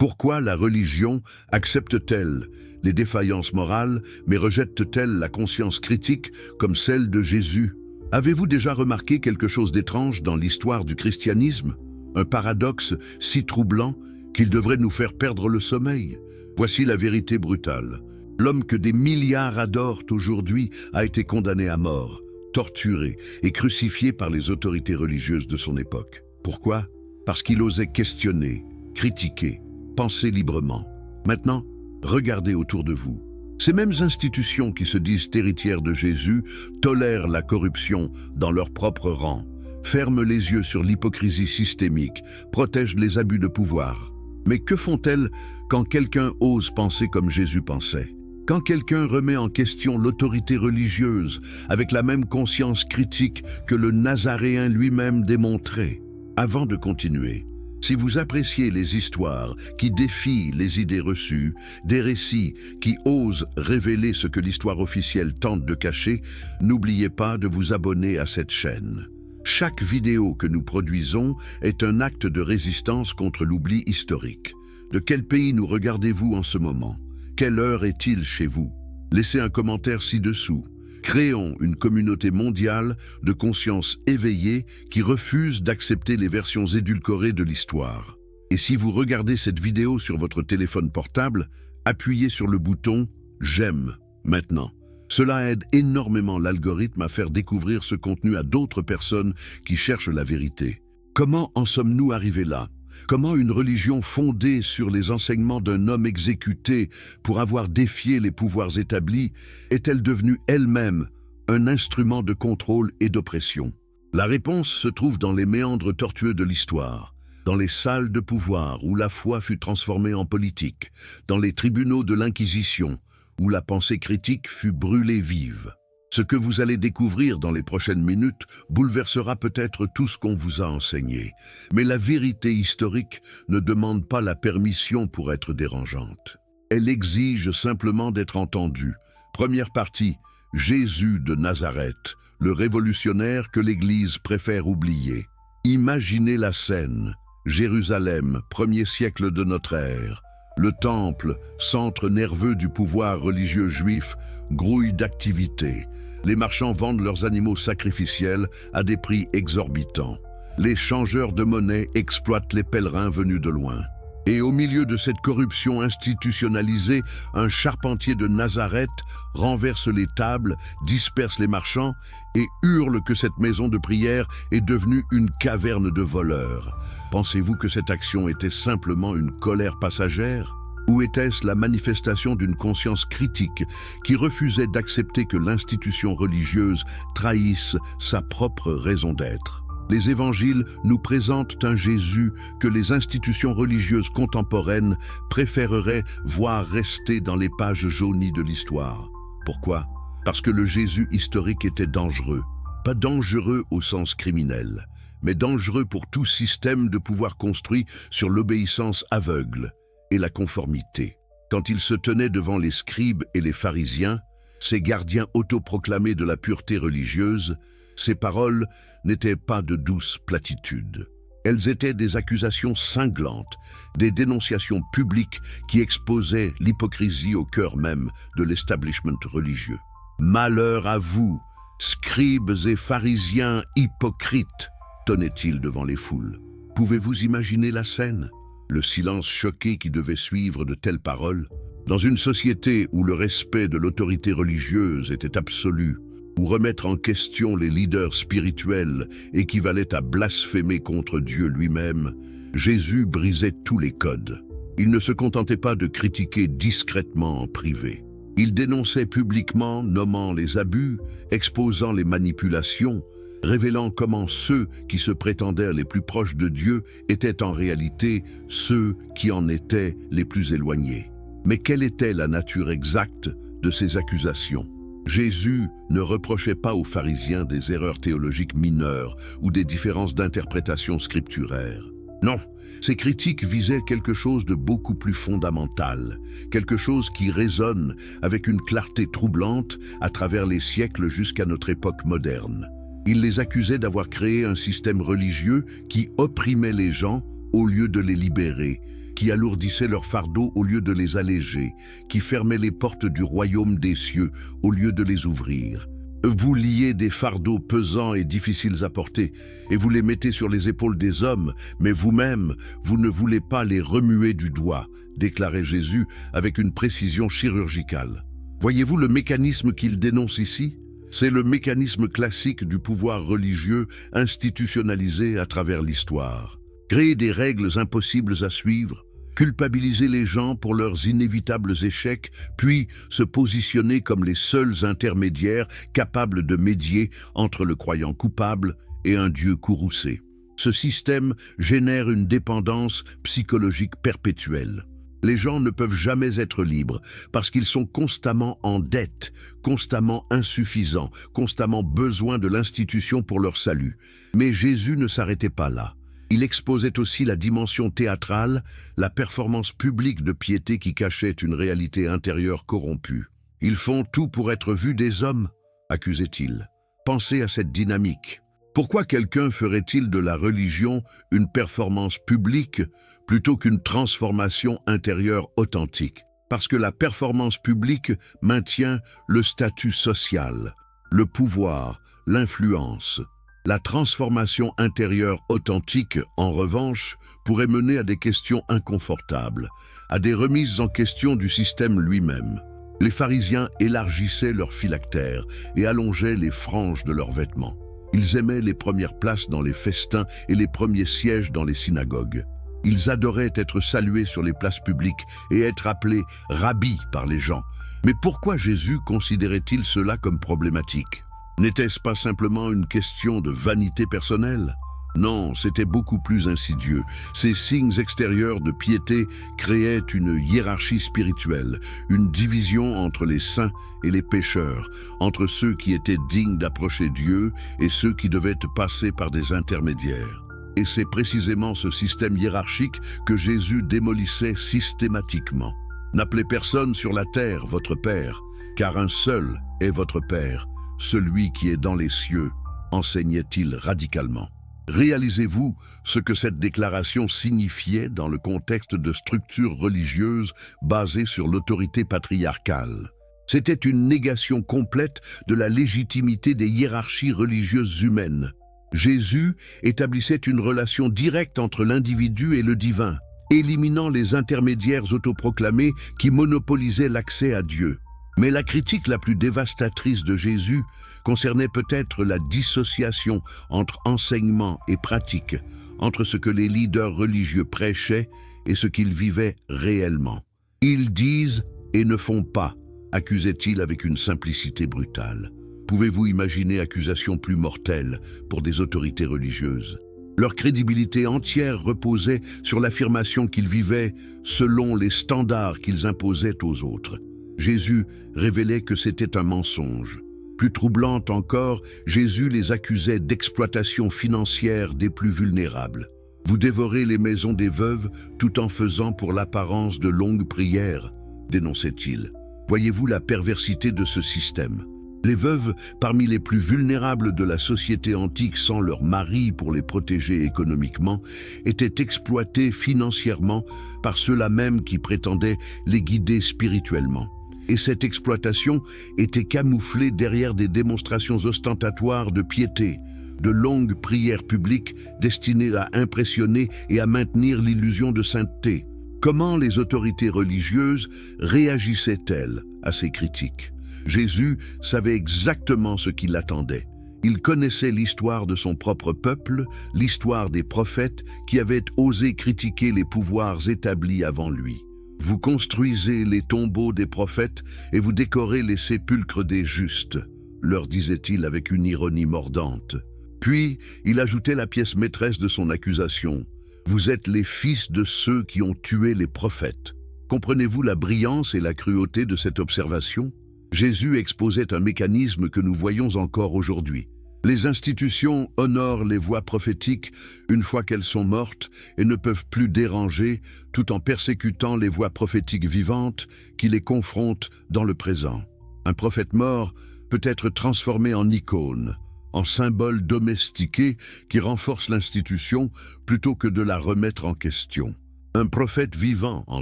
Pourquoi la religion accepte-t-elle les défaillances morales, mais rejette-t-elle la conscience critique comme celle de Jésus? Avez-vous déjà remarqué quelque chose d'étrange dans l'histoire du christianisme? Un paradoxe si troublant qu'il devrait nous faire perdre le sommeil. Voici la vérité brutale. L'homme que des milliards adorent aujourd'hui a été condamné à mort, torturé et crucifié par les autorités religieuses de son époque. Pourquoi? Parce qu'il osait questionner, critiquer, penser librement. Maintenant, regardez autour de vous. Ces mêmes institutions qui se disent héritières de Jésus tolèrent la corruption dans leur propre rang, ferment les yeux sur l'hypocrisie systémique, protègent les abus de pouvoir. Mais que font-elles quand quelqu'un ose penser comme Jésus pensait? Quand quelqu'un remet en question l'autorité religieuse avec la même conscience critique que le Nazaréen lui-même démontrait? Avant de continuer, si vous appréciez les histoires qui défient les idées reçues, des récits qui osent révéler ce que l'histoire officielle tente de cacher, n'oubliez pas de vous abonner à cette chaîne. Chaque vidéo que nous produisons est un acte de résistance contre l'oubli historique. De quel pays nous regardez-vous en ce moment? Quelle heure est-il chez vous? Laissez un commentaire ci-dessous. Créons une communauté mondiale de conscience éveillée qui refuse d'accepter les versions édulcorées de l'histoire. Et si vous regardez cette vidéo sur votre téléphone portable, appuyez sur le bouton « J'aime » maintenant. Cela aide énormément l'algorithme à faire découvrir ce contenu à d'autres personnes qui cherchent la vérité. Comment en sommes-nous arrivés là? Comment une religion fondée sur les enseignements d'un homme exécuté pour avoir défié les pouvoirs établis est-elle devenue elle-même un instrument de contrôle et d'oppression? La réponse se trouve dans les méandres tortueux de l'histoire, dans les salles de pouvoir où la foi fut transformée en politique, dans les tribunaux de l'Inquisition où la pensée critique fut brûlée vive. Ce que vous allez découvrir dans les prochaines minutes bouleversera peut-être tout ce qu'on vous a enseigné. Mais la vérité historique ne demande pas la permission pour être dérangeante. Elle exige simplement d'être entendue. Première partie, Jésus de Nazareth, le révolutionnaire que l'Église préfère oublier. Imaginez la scène. Jérusalem, 1er siècle de notre ère. Le temple, centre nerveux du pouvoir religieux juif, grouille d'activité. Les marchands vendent leurs animaux sacrificiels à des prix exorbitants. Les changeurs de monnaie exploitent les pèlerins venus de loin. Et au milieu de cette corruption institutionnalisée, un charpentier de Nazareth renverse les tables, disperse les marchands et hurle que cette maison de prière est devenue une caverne de voleurs. Pensez-vous que cette action était simplement une colère passagère? Ou était-ce la manifestation d'une conscience critique qui refusait d'accepter que l'institution religieuse trahisse sa propre raison d'être? Les évangiles nous présentent un Jésus que les institutions religieuses contemporaines préféreraient voir rester dans les pages jaunies de l'histoire. Pourquoi? Parce que le Jésus historique était dangereux. Pas dangereux au sens criminel, mais dangereux pour tout système de pouvoir construit sur l'obéissance aveugle et la conformité. Quand il se tenait devant les scribes et les pharisiens, ces gardiens autoproclamés de la pureté religieuse, ses paroles n'étaient pas de douces platitudes. Elles étaient des accusations cinglantes, des dénonciations publiques qui exposaient l'hypocrisie au cœur même de l'establishment religieux. Malheur à vous, scribes et pharisiens hypocrites, tonnait-il devant les foules. Pouvez-vous imaginer la scène? Le silence choqué qui devait suivre de telles paroles? Dans une société où le respect de l'autorité religieuse était absolu, où remettre en question les leaders spirituels équivalait à blasphémer contre Dieu lui-même, Jésus brisait tous les codes. Il ne se contentait pas de critiquer discrètement en privé. Il dénonçait publiquement, nommant les abus, exposant les manipulations, révélant comment ceux qui se prétendaient les plus proches de Dieu étaient en réalité ceux qui en étaient les plus éloignés. Mais quelle était la nature exacte de ces accusations? Jésus ne reprochait pas aux pharisiens des erreurs théologiques mineures ou des différences d'interprétation scripturaire. Non, ces critiques visaient quelque chose de beaucoup plus fondamental, quelque chose qui résonne avec une clarté troublante à travers les siècles jusqu'à notre époque moderne. Il les accusait d'avoir créé un système religieux qui opprimait les gens au lieu de les libérer, qui alourdissaient leurs fardeaux au lieu de les alléger, qui fermaient les portes du royaume des cieux au lieu de les ouvrir. Vous liez des fardeaux pesants et difficiles à porter, et vous les mettez sur les épaules des hommes, mais vous-même, vous ne voulez pas les remuer du doigt, déclarait Jésus avec une précision chirurgicale. Voyez-vous le mécanisme qu'il dénonce ici ? C'est le mécanisme classique du pouvoir religieux institutionnalisé à travers l'histoire. Créer des règles impossibles à suivre, culpabiliser les gens pour leurs inévitables échecs, puis se positionner comme les seuls intermédiaires capables de médier entre le croyant coupable et un Dieu courroucé. Ce système génère une dépendance psychologique perpétuelle. Les gens ne peuvent jamais être libres parce qu'ils sont constamment en dette, constamment insuffisants, constamment besoin de l'institution pour leur salut. Mais Jésus ne s'arrêtait pas là. Il exposait aussi la dimension théâtrale, la performance publique de piété qui cachait une réalité intérieure corrompue. « Ils font tout pour être vus des hommes », accusait-il. Pensez à cette dynamique. Pourquoi quelqu'un ferait-il de la religion une performance publique plutôt qu'une transformation intérieure authentique? Parce que la performance publique maintient le statut social, le pouvoir, l'influence. La transformation intérieure authentique, en revanche, pourrait mener à des questions inconfortables, à des remises en question du système lui-même. Les pharisiens élargissaient leurs phylactères et allongeaient les franges de leurs vêtements. Ils aimaient les premières places dans les festins et les premiers sièges dans les synagogues. Ils adoraient être salués sur les places publiques et être appelés « rabbi » par les gens. Mais pourquoi Jésus considérait-il cela comme problématique? N'était-ce pas simplement une question de vanité personnelle? Non, c'était beaucoup plus insidieux. Ces signes extérieurs de piété créaient une hiérarchie spirituelle, une division entre les saints et les pécheurs, entre ceux qui étaient dignes d'approcher Dieu et ceux qui devaient passer par des intermédiaires. Et c'est précisément ce système hiérarchique que Jésus démolissait systématiquement. N'appelez personne sur la terre votre Père, car un seul est votre Père, celui qui est dans les cieux, enseignait-il radicalement. Réalisez-vous ce que cette déclaration signifiait dans le contexte de structures religieuses basées sur l'autorité patriarcale. C'était une négation complète de la légitimité des hiérarchies religieuses humaines. Jésus établissait une relation directe entre l'individu et le divin, éliminant les intermédiaires autoproclamés qui monopolisaient l'accès à Dieu. Mais la critique la plus dévastatrice de Jésus concernait peut-être la dissociation entre enseignement et pratique, entre ce que les leaders religieux prêchaient et ce qu'ils vivaient réellement. « Ils disent et ne font pas », accusait-il avec une simplicité brutale. Pouvez-vous imaginer accusation plus mortelle pour des autorités religieuses? Leur crédibilité entière reposait sur l'affirmation qu'ils vivaient selon les standards qu'ils imposaient aux autres. Jésus révélait que c'était un mensonge. Plus troublante encore, Jésus les accusait d'exploitation financière des plus vulnérables. Vous dévorez les maisons des veuves tout en faisant pour l'apparence de longues prières, dénonçait-il. Voyez-vous la perversité de ce système? Les veuves, parmi les plus vulnérables de la société antique sans leur mari pour les protéger économiquement, étaient exploitées financièrement par ceux-là même qui prétendaient les guider spirituellement. Et cette exploitation était camouflée derrière des démonstrations ostentatoires de piété, de longues prières publiques destinées à impressionner et à maintenir l'illusion de sainteté. Comment les autorités religieuses réagissaient-elles à ces critiques? Jésus savait exactement ce qui l'attendait. Il connaissait l'histoire de son propre peuple, l'histoire des prophètes qui avaient osé critiquer les pouvoirs établis avant lui. Vous construisez les tombeaux des prophètes et vous décorez les sépulcres des justes, leur disait-il avec une ironie mordante. Puis, il ajoutait la pièce maîtresse de son accusation. Vous êtes les fils de ceux qui ont tué les prophètes. Comprenez-vous la brillance et la cruauté de cette observation? Jésus exposait un mécanisme que nous voyons encore aujourd'hui. Les institutions honorent les voix prophétiques une fois qu'elles sont mortes et ne peuvent plus déranger tout en persécutant les voix prophétiques vivantes qui les confrontent dans le présent. Un prophète mort peut être transformé en icône, en symbole domestiqué qui renforce l'institution plutôt que de la remettre en question. Un prophète vivant, en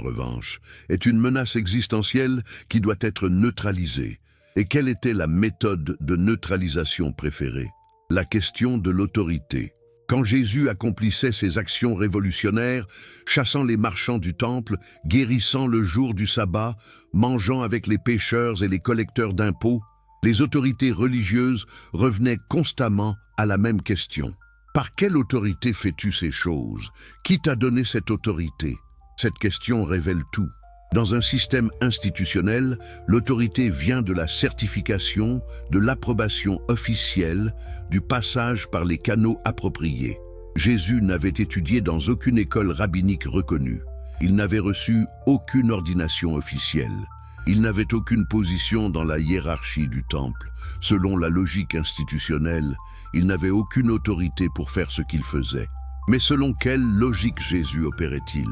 revanche, est une menace existentielle qui doit être neutralisée. Et quelle était la méthode de neutralisation préférée? La question de l'autorité. Quand Jésus accomplissait ses actions révolutionnaires, chassant les marchands du temple, guérissant le jour du sabbat, mangeant avec les pécheurs et les collecteurs d'impôts, les autorités religieuses revenaient constamment à la même question. Par quelle autorité fais-tu ces choses? Qui t'a donné cette autorité? Cette question révèle tout. Dans un système institutionnel, l'autorité vient de la certification, de l'approbation officielle, du passage par les canaux appropriés. Jésus n'avait étudié dans aucune école rabbinique reconnue. Il n'avait reçu aucune ordination officielle. Il n'avait aucune position dans la hiérarchie du temple. Selon la logique institutionnelle, il n'avait aucune autorité pour faire ce qu'il faisait. Mais selon quelle logique Jésus opérait-il?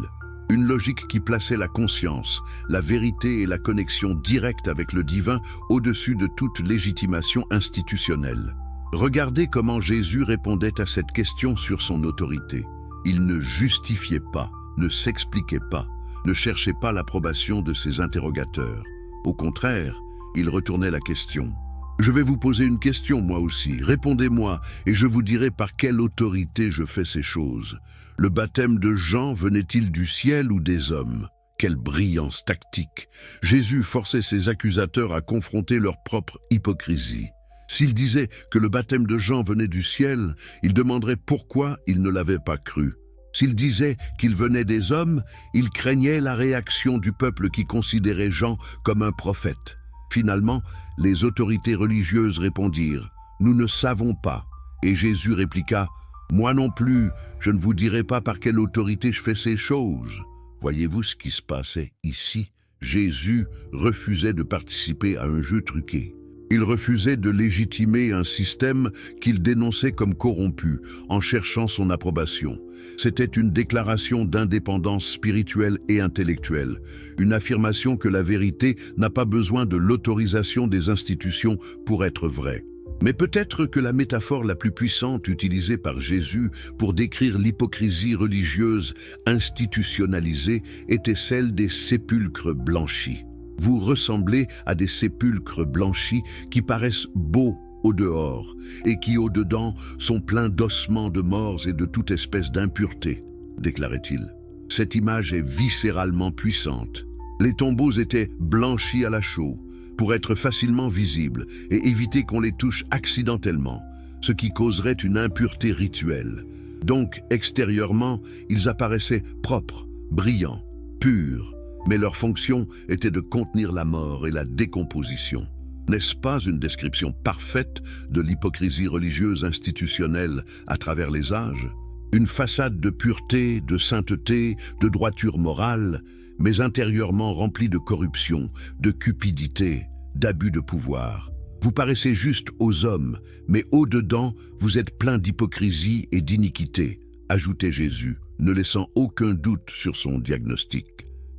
Une logique qui plaçait la conscience, la vérité et la connexion directe avec le divin au-dessus de toute légitimation institutionnelle. Regardez comment Jésus répondait à cette question sur son autorité. Il ne justifiait pas, ne s'expliquait pas, ne cherchait pas l'approbation de ses interrogateurs. Au contraire, il retournait la question. Je vais vous poser une question moi aussi, répondez-moi et je vous dirai par quelle autorité je fais ces choses. Le baptême de Jean venait-il du ciel ou des hommes? Quelle brillance tactique! Jésus forçait ses accusateurs à confronter leur propre hypocrisie. S'il disait que le baptême de Jean venait du ciel, il demanderait pourquoi ils ne l'avaient pas cru. S'il disait qu'il venait des hommes, il craignait la réaction du peuple qui considérait Jean comme un prophète. Finalement, les autorités religieuses répondirent « Nous ne savons pas ». Et Jésus répliqua « Moi non plus, je ne vous dirai pas par quelle autorité je fais ces choses ». Voyez-vous ce qui se passait ici? Jésus refusait de participer à un jeu truqué. Il refusait de légitimer un système qu'il dénonçait comme corrompu en cherchant son approbation. C'était une déclaration d'indépendance spirituelle et intellectuelle, une affirmation que la vérité n'a pas besoin de l'autorisation des institutions pour être vraie. Mais peut-être que la métaphore la plus puissante utilisée par Jésus pour décrire l'hypocrisie religieuse institutionnalisée était celle des sépulcres blanchis. Vous ressemblez à des sépulcres blanchis qui paraissent beaux au dehors et qui au dedans sont pleins d'ossements de morts et de toute espèce d'impureté, déclarait-il. Cette image est viscéralement puissante. Les tombeaux étaient blanchis à la chaux pour être facilement visibles et éviter qu'on les touche accidentellement, ce qui causerait une impureté rituelle. Donc, extérieurement, ils apparaissaient propres, brillants, purs, mais leur fonction était de contenir la mort et la décomposition. N'est-ce pas une description parfaite de l'hypocrisie religieuse institutionnelle à travers les âges? Une façade de pureté, de sainteté, de droiture morale, mais intérieurement remplie de corruption, de cupidité, d'abus de pouvoir. Vous paraissez juste aux hommes, mais au-dedans, vous êtes plein d'hypocrisie et d'iniquité, ajoutait Jésus, ne laissant aucun doute sur son diagnostic.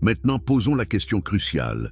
Maintenant, posons la question cruciale.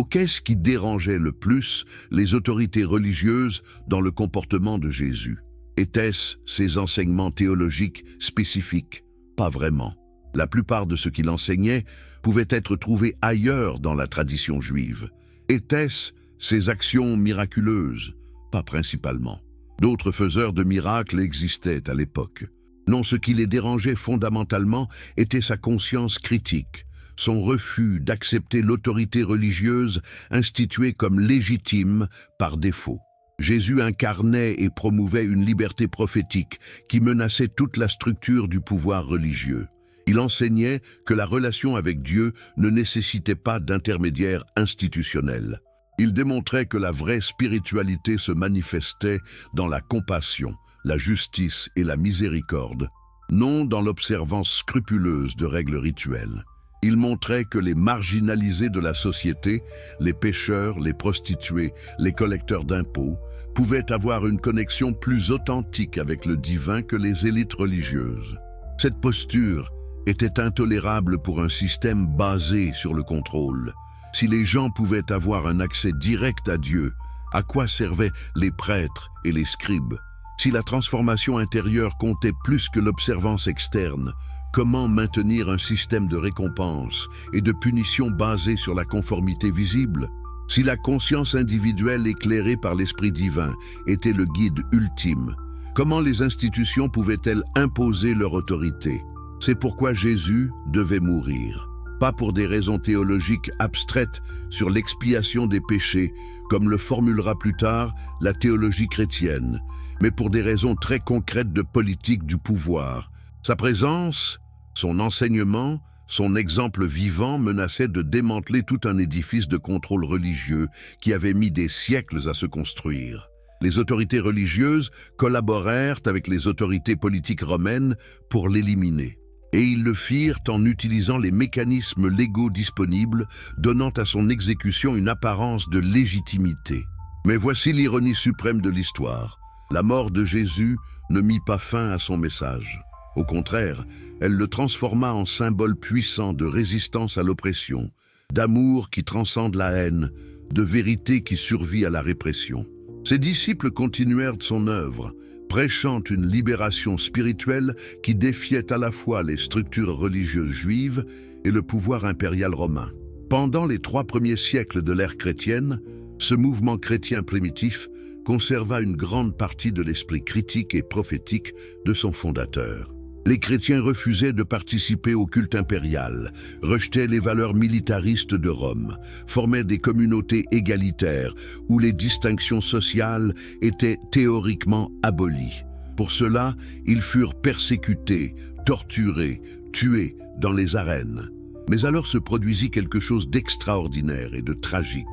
Qu'est-ce qui dérangeait le plus les autorités religieuses dans le comportement de Jésus? Étaient-ce ses enseignements théologiques spécifiques? Pas vraiment. La plupart de ce qu'il enseignait pouvait être trouvé ailleurs dans la tradition juive. Étaient-ce ses actions miraculeuses? Pas principalement. D'autres faiseurs de miracles existaient à l'époque. Non, ce qui les dérangeait fondamentalement était sa conscience critique, son refus d'accepter l'autorité religieuse instituée comme légitime par défaut. Jésus incarnait et promouvait une liberté prophétique qui menaçait toute la structure du pouvoir religieux. Il enseignait que la relation avec Dieu ne nécessitait pas d'intermédiaire institutionnel. Il démontrait que la vraie spiritualité se manifestait dans la compassion, la justice et la miséricorde, non dans l'observance scrupuleuse de règles rituelles. Il montrait que les marginalisés de la société, les pécheurs, les prostituées, les collecteurs d'impôts, pouvaient avoir une connexion plus authentique avec le divin que les élites religieuses. Cette posture était intolérable pour un système basé sur le contrôle. Si les gens pouvaient avoir un accès direct à Dieu, à quoi servaient les prêtres et les scribes? Si la transformation intérieure comptait plus que l'observance externe, Comment maintenir un système de récompense et de punition basé sur la conformité visible? Si la conscience individuelle éclairée par l'Esprit divin était le guide ultime, comment les institutions pouvaient-elles imposer leur autorité? C'est pourquoi Jésus devait mourir. Pas pour des raisons théologiques abstraites sur l'expiation des péchés, comme le formulera plus tard la théologie chrétienne, mais pour des raisons très concrètes de politique du pouvoir. Sa présence, son enseignement, son exemple vivant menaçaient de démanteler tout un édifice de contrôle religieux qui avait mis des siècles à se construire. Les autorités religieuses collaborèrent avec les autorités politiques romaines pour l'éliminer. Et ils le firent en utilisant les mécanismes légaux disponibles, donnant à son exécution une apparence de légitimité. Mais voici l'ironie suprême de l'histoire. La mort de Jésus ne mit pas fin à son message. Au contraire, elle le transforma en symbole puissant de résistance à l'oppression, d'amour qui transcende la haine, de vérité qui survit à la répression. Ses disciples continuèrent son œuvre, prêchant une libération spirituelle qui défiait à la fois les structures religieuses juives et le pouvoir impérial romain. Pendant les 3 premiers siècles de l'ère chrétienne, ce mouvement chrétien primitif conserva une grande partie de l'esprit critique et prophétique de son fondateur. Les chrétiens refusaient de participer au culte impérial, rejetaient les valeurs militaristes de Rome, formaient des communautés égalitaires où les distinctions sociales étaient théoriquement abolies. Pour cela, ils furent persécutés, torturés, tués dans les arènes. Mais alors se produisit quelque chose d'extraordinaire et de tragique.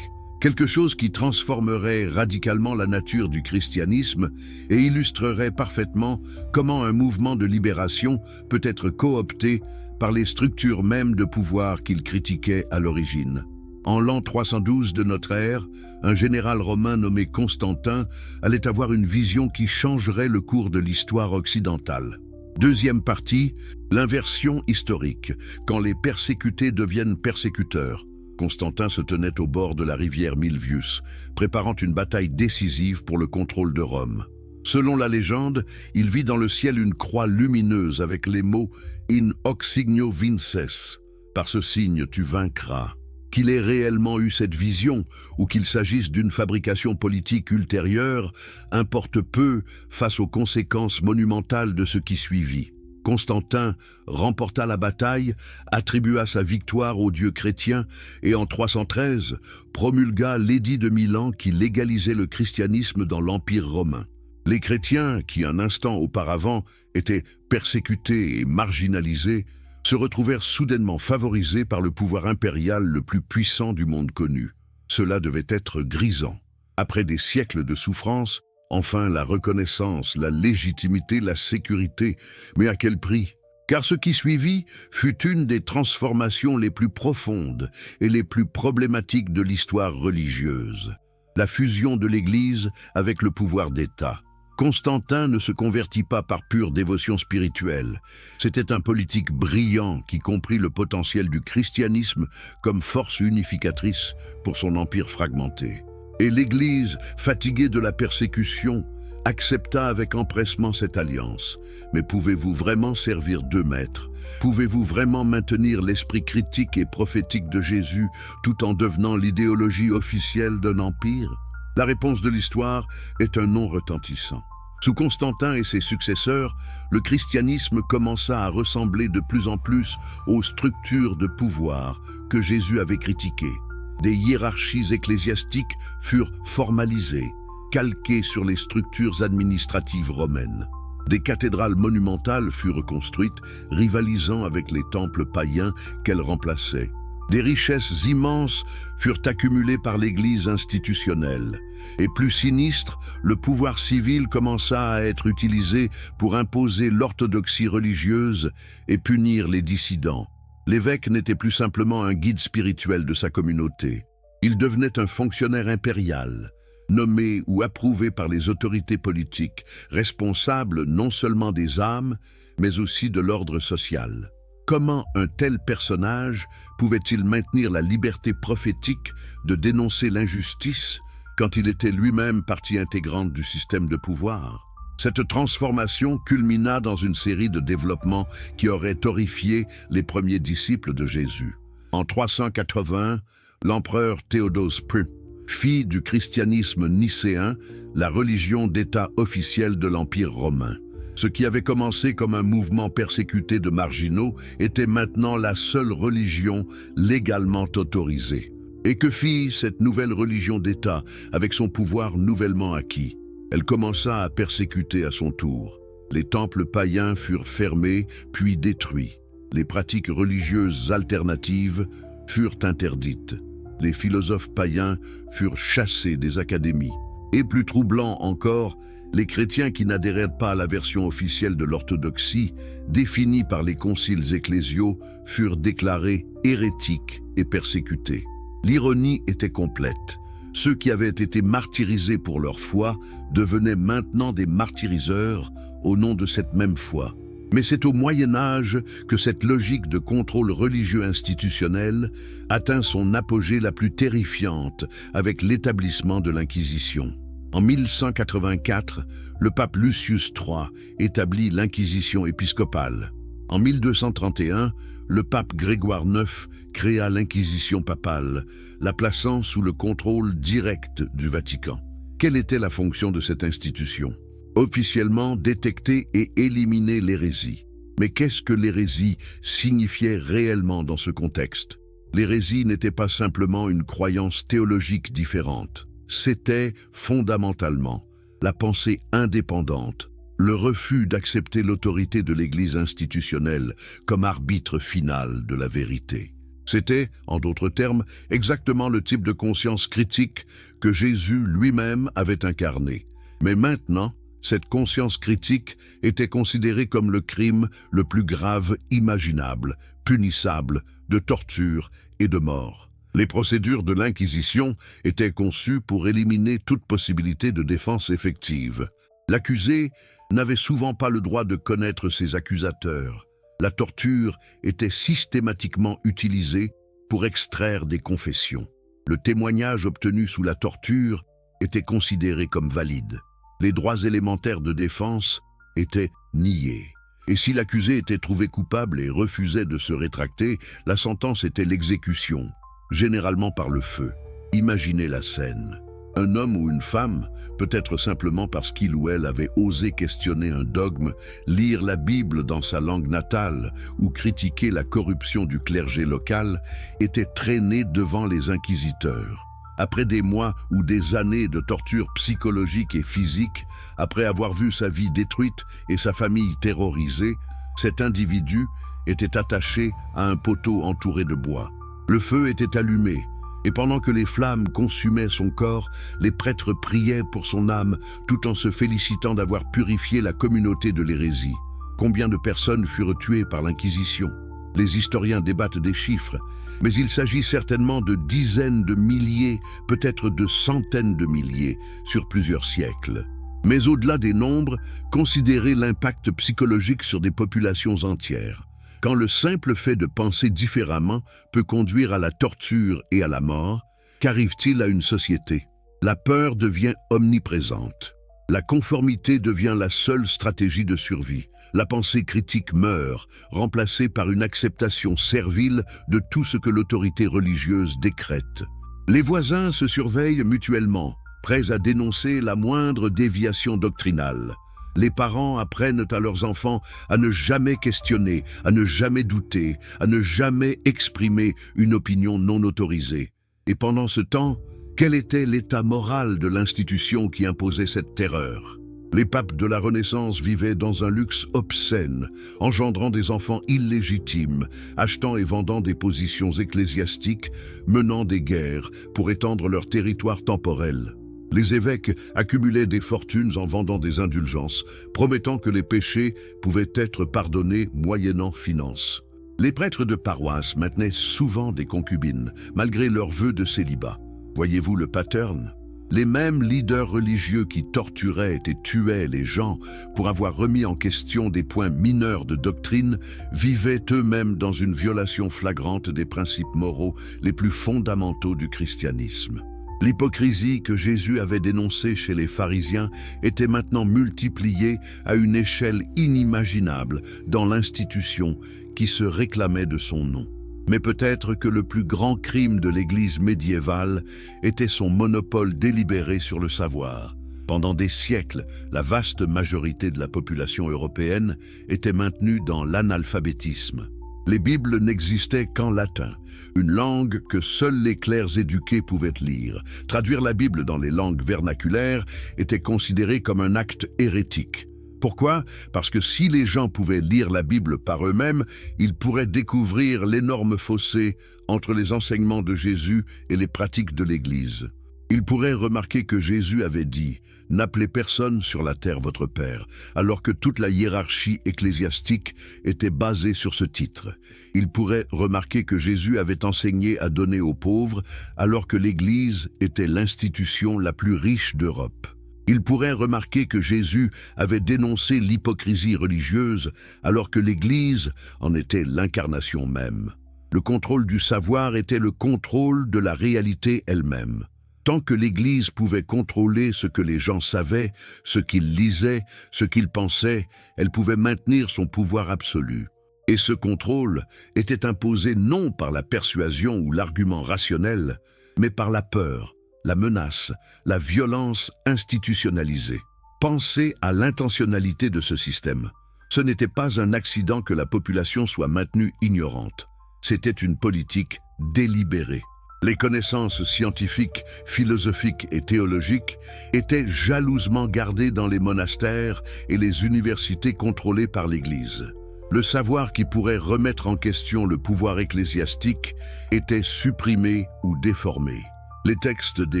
Quelque chose qui transformerait radicalement la nature du christianisme et illustrerait parfaitement comment un mouvement de libération peut être coopté par les structures mêmes de pouvoir qu'il critiquait à l'origine. En l'an 312 de notre ère, un général romain nommé Constantin allait avoir une vision qui changerait le cours de l'histoire occidentale. Deuxième partie, l'inversion historique, quand les persécutés deviennent persécuteurs. Constantin se tenait au bord de la rivière Milvius, préparant une bataille décisive pour le contrôle de Rome. Selon la légende, il vit dans le ciel une croix lumineuse avec les mots « In hoc signo vinces », par ce signe tu vaincras. Qu'il ait réellement eu cette vision ou qu'il s'agisse d'une fabrication politique ultérieure, importe peu face aux conséquences monumentales de ce qui suivit. Constantin remporta la bataille, attribua sa victoire aux dieux chrétiens et en 313 promulgua l'édit de Milan qui légalisait le christianisme dans l'Empire romain. Les chrétiens, qui un instant auparavant étaient persécutés et marginalisés, se retrouvèrent soudainement favorisés par le pouvoir impérial le plus puissant du monde connu. Cela devait être grisant. Après des siècles de souffrance, enfin la reconnaissance, la légitimité, la sécurité, mais à quel prix? Car ce qui suivit fut une des transformations les plus profondes et les plus problématiques de l'histoire religieuse. La fusion de l'Église avec le pouvoir d'État. Constantin ne se convertit pas par pure dévotion spirituelle. C'était un politique brillant qui comprit le potentiel du christianisme comme force unificatrice pour son empire fragmenté. Et l'Église, fatiguée de la persécution, accepta avec empressement cette alliance. Mais pouvez-vous vraiment servir 2 maîtres? Pouvez-vous vraiment maintenir l'esprit critique et prophétique de Jésus tout en devenant l'idéologie officielle d'un empire? La réponse de l'histoire est un non retentissant. Sous Constantin et ses successeurs, le christianisme commença à ressembler de plus en plus aux structures de pouvoir que Jésus avait critiquées. Des hiérarchies ecclésiastiques furent formalisées, calquées sur les structures administratives romaines. Des cathédrales monumentales furent construites, rivalisant avec les temples païens qu'elles remplaçaient. Des richesses immenses furent accumulées par l'Église institutionnelle. Et plus sinistre, le pouvoir civil commença à être utilisé pour imposer l'orthodoxie religieuse et punir les dissidents. L'évêque n'était plus simplement un guide spirituel de sa communauté. Il devenait un fonctionnaire impérial, nommé ou approuvé par les autorités politiques, responsable non seulement des âmes, mais aussi de l'ordre social. Comment un tel personnage pouvait-il maintenir la liberté prophétique de dénoncer l'injustice quand il était lui-même partie intégrante du système de pouvoir? Cette transformation culmina dans une série de développements qui auraient horrifié les premiers disciples de Jésus. En 380, l'empereur Théodose I fit du christianisme nicéen la religion d'État officielle de l'Empire romain. Ce qui avait commencé comme un mouvement persécuté de marginaux était maintenant la seule religion légalement autorisée. Et que fit cette nouvelle religion d'État avec son pouvoir nouvellement acquis? Elle commença à persécuter à son tour. Les temples païens furent fermés puis détruits. Les pratiques religieuses alternatives furent interdites. Les philosophes païens furent chassés des académies. Et plus troublant encore, les chrétiens qui n'adhérèrent pas à la version officielle de l'orthodoxie, définie par les conciles ecclésiaux, furent déclarés hérétiques et persécutés. L'ironie était complète. Ceux qui avaient été martyrisés pour leur foi devenaient maintenant des martyriseurs au nom de cette même foi. Mais c'est au Moyen Âge que cette logique de contrôle religieux institutionnel atteint son apogée la plus terrifiante avec l'établissement de l'Inquisition. En 1184, le pape Lucius III établit l'Inquisition épiscopale. En 1231, le pape Grégoire IX créa l'Inquisition papale, la plaçant sous le contrôle direct du Vatican. Quelle était la fonction de cette institution? Officiellement, détecter et éliminer l'hérésie. Mais qu'est-ce que l'hérésie signifiait réellement dans ce contexte? L'hérésie n'était pas simplement une croyance théologique différente. C'était, fondamentalement, la pensée indépendante, le refus d'accepter l'autorité de l'Église institutionnelle comme arbitre final de la vérité. C'était, en d'autres termes, exactement le type de conscience critique que Jésus lui-même avait incarné. Mais maintenant, cette conscience critique était considérée comme le crime le plus grave imaginable, punissable, de torture et de mort. Les procédures de l'Inquisition étaient conçues pour éliminer toute possibilité de défense effective. L'accusé n'avait souvent pas le droit de connaître ses accusateurs. La torture était systématiquement utilisée pour extraire des confessions. Le témoignage obtenu sous la torture était considéré comme valide. Les droits élémentaires de défense étaient niés. Et si l'accusé était trouvé coupable et refusait de se rétracter, la sentence était l'exécution, généralement par le feu. Imaginez la scène. Un homme ou une femme, peut-être simplement parce qu'il ou elle avait osé questionner un dogme, lire la Bible dans sa langue natale ou critiquer la corruption du clergé local, était traîné devant les inquisiteurs. Après des mois ou des années de torture psychologique et physique, après avoir vu sa vie détruite et sa famille terrorisée, cet individu était attaché à un poteau entouré de bois. Le feu était allumé, et pendant que les flammes consumaient son corps, les prêtres priaient pour son âme, tout en se félicitant d'avoir purifié la communauté de l'hérésie. Combien de personnes furent tuées par l'Inquisition? Les historiens débattent des chiffres, mais il s'agit certainement de dizaines de milliers, peut-être de centaines de milliers, sur plusieurs siècles. Mais au-delà des nombres, considérez l'impact psychologique sur des populations entières. Quand le simple fait de penser différemment peut conduire à la torture et à la mort, qu'arrive-t-il à une société? La peur devient omniprésente. La conformité devient la seule stratégie de survie. La pensée critique meurt, remplacée par une acceptation servile de tout ce que l'autorité religieuse décrète. Les voisins se surveillent mutuellement, prêts à dénoncer la moindre déviation doctrinale. Les parents apprennent à leurs enfants à ne jamais questionner, à ne jamais douter, à ne jamais exprimer une opinion non autorisée. Et pendant ce temps, quel était l'état moral de l'institution qui imposait cette terreur? Les papes de la Renaissance vivaient dans un luxe obscène, engendrant des enfants illégitimes, achetant et vendant des positions ecclésiastiques, menant des guerres pour étendre leur territoire temporel. Les évêques accumulaient des fortunes en vendant des indulgences, promettant que les péchés pouvaient être pardonnés moyennant finances. Les prêtres de paroisse maintenaient souvent des concubines, malgré leurs vœux de célibat. Voyez-vous le pattern? Les mêmes leaders religieux qui torturaient et tuaient les gens pour avoir remis en question des points mineurs de doctrine vivaient eux-mêmes dans une violation flagrante des principes moraux les plus fondamentaux du christianisme. L'hypocrisie que Jésus avait dénoncée chez les pharisiens était maintenant multipliée à une échelle inimaginable dans l'institution qui se réclamait de son nom. Mais peut-être que le plus grand crime de l'Église médiévale était son monopole délibéré sur le savoir. Pendant des siècles, la vaste majorité de la population européenne était maintenue dans l'analphabétisme. Les Bibles n'existaient qu'en latin, une langue que seuls les clercs éduqués pouvaient lire. Traduire la Bible dans les langues vernaculaires était considéré comme un acte hérétique. Pourquoi? Parce que si les gens pouvaient lire la Bible par eux-mêmes, ils pourraient découvrir l'énorme fossé entre les enseignements de Jésus et les pratiques de l'Église. Ils pourraient remarquer que Jésus avait dit « N'appelez personne sur la terre votre Père », alors que toute la hiérarchie ecclésiastique était basée sur ce titre. Ils pourraient remarquer que Jésus avait enseigné à donner aux pauvres, alors que l'Église était l'institution la plus riche d'Europe. Ils pourraient remarquer que Jésus avait dénoncé l'hypocrisie religieuse, alors que l'Église en était l'incarnation même. Le contrôle du savoir était le contrôle de la réalité elle-même. Tant que l'Église pouvait contrôler ce que les gens savaient, ce qu'ils lisaient, ce qu'ils pensaient, elle pouvait maintenir son pouvoir absolu. Et ce contrôle était imposé non par la persuasion ou l'argument rationnel, mais par la peur, la menace, la violence institutionnalisée. Pensez à l'intentionnalité de ce système. Ce n'était pas un accident que la population soit maintenue ignorante. C'était une politique délibérée. Les connaissances scientifiques, philosophiques et théologiques étaient jalousement gardées dans les monastères et les universités contrôlées par l'Église. Le savoir qui pourrait remettre en question le pouvoir ecclésiastique était supprimé ou déformé. Les textes des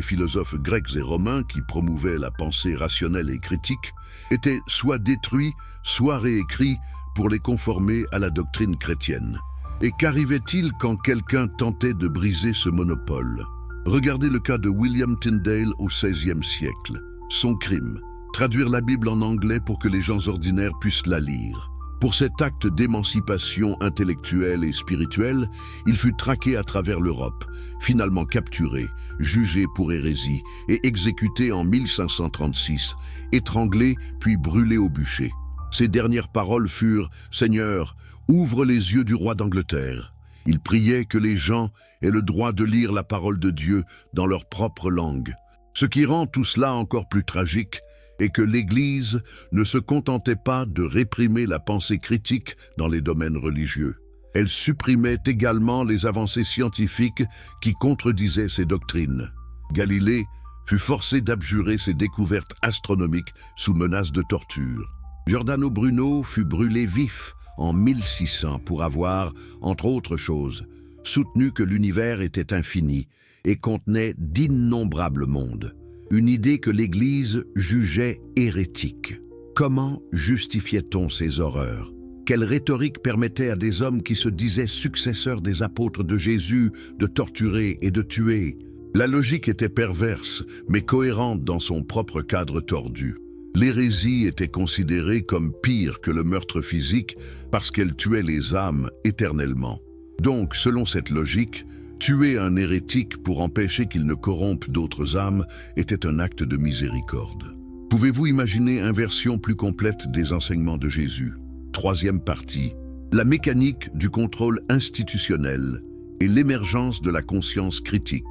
philosophes grecs et romains qui promouvaient la pensée rationnelle et critique étaient soit détruits, soit réécrits pour les conformer à la doctrine chrétienne. Et qu'arrivait-il quand quelqu'un tentait de briser ce monopole? Regardez le cas de William Tyndale au XVIe siècle. Son crime, traduire la Bible en anglais pour que les gens ordinaires puissent la lire. Pour cet acte d'émancipation intellectuelle et spirituelle, il fut traqué à travers l'Europe, finalement capturé, jugé pour hérésie et exécuté en 1536, étranglé puis brûlé au bûcher. Ses dernières paroles furent « Seigneur, ouvre les yeux du roi d'Angleterre ». Il priait que les gens aient le droit de lire la parole de Dieu dans leur propre langue. Ce qui rend tout cela encore plus tragique est que l'Église ne se contentait pas de réprimer la pensée critique dans les domaines religieux. Elle supprimait également les avancées scientifiques qui contredisaient ses doctrines. Galilée fut forcé d'abjurer ses découvertes astronomiques sous menace de torture. Giordano Bruno fut brûlé vif en 1600 pour avoir, entre autres choses, soutenu que l'univers était infini et contenait d'innombrables mondes, une idée que l'Église jugeait hérétique. Comment justifiait-on ces horreurs? Quelle rhétorique permettait à des hommes qui se disaient successeurs des apôtres de Jésus de torturer et de tuer? La logique était perverse, mais cohérente dans son propre cadre tordu. L'hérésie était considérée comme pire que le meurtre physique parce qu'elle tuait les âmes éternellement. Donc, selon cette logique, tuer un hérétique pour empêcher qu'il ne corrompe d'autres âmes était un acte de miséricorde. Pouvez-vous imaginer une version plus complète des enseignements de Jésus? Troisième partie, la mécanique du contrôle institutionnel et l'émergence de la conscience critique.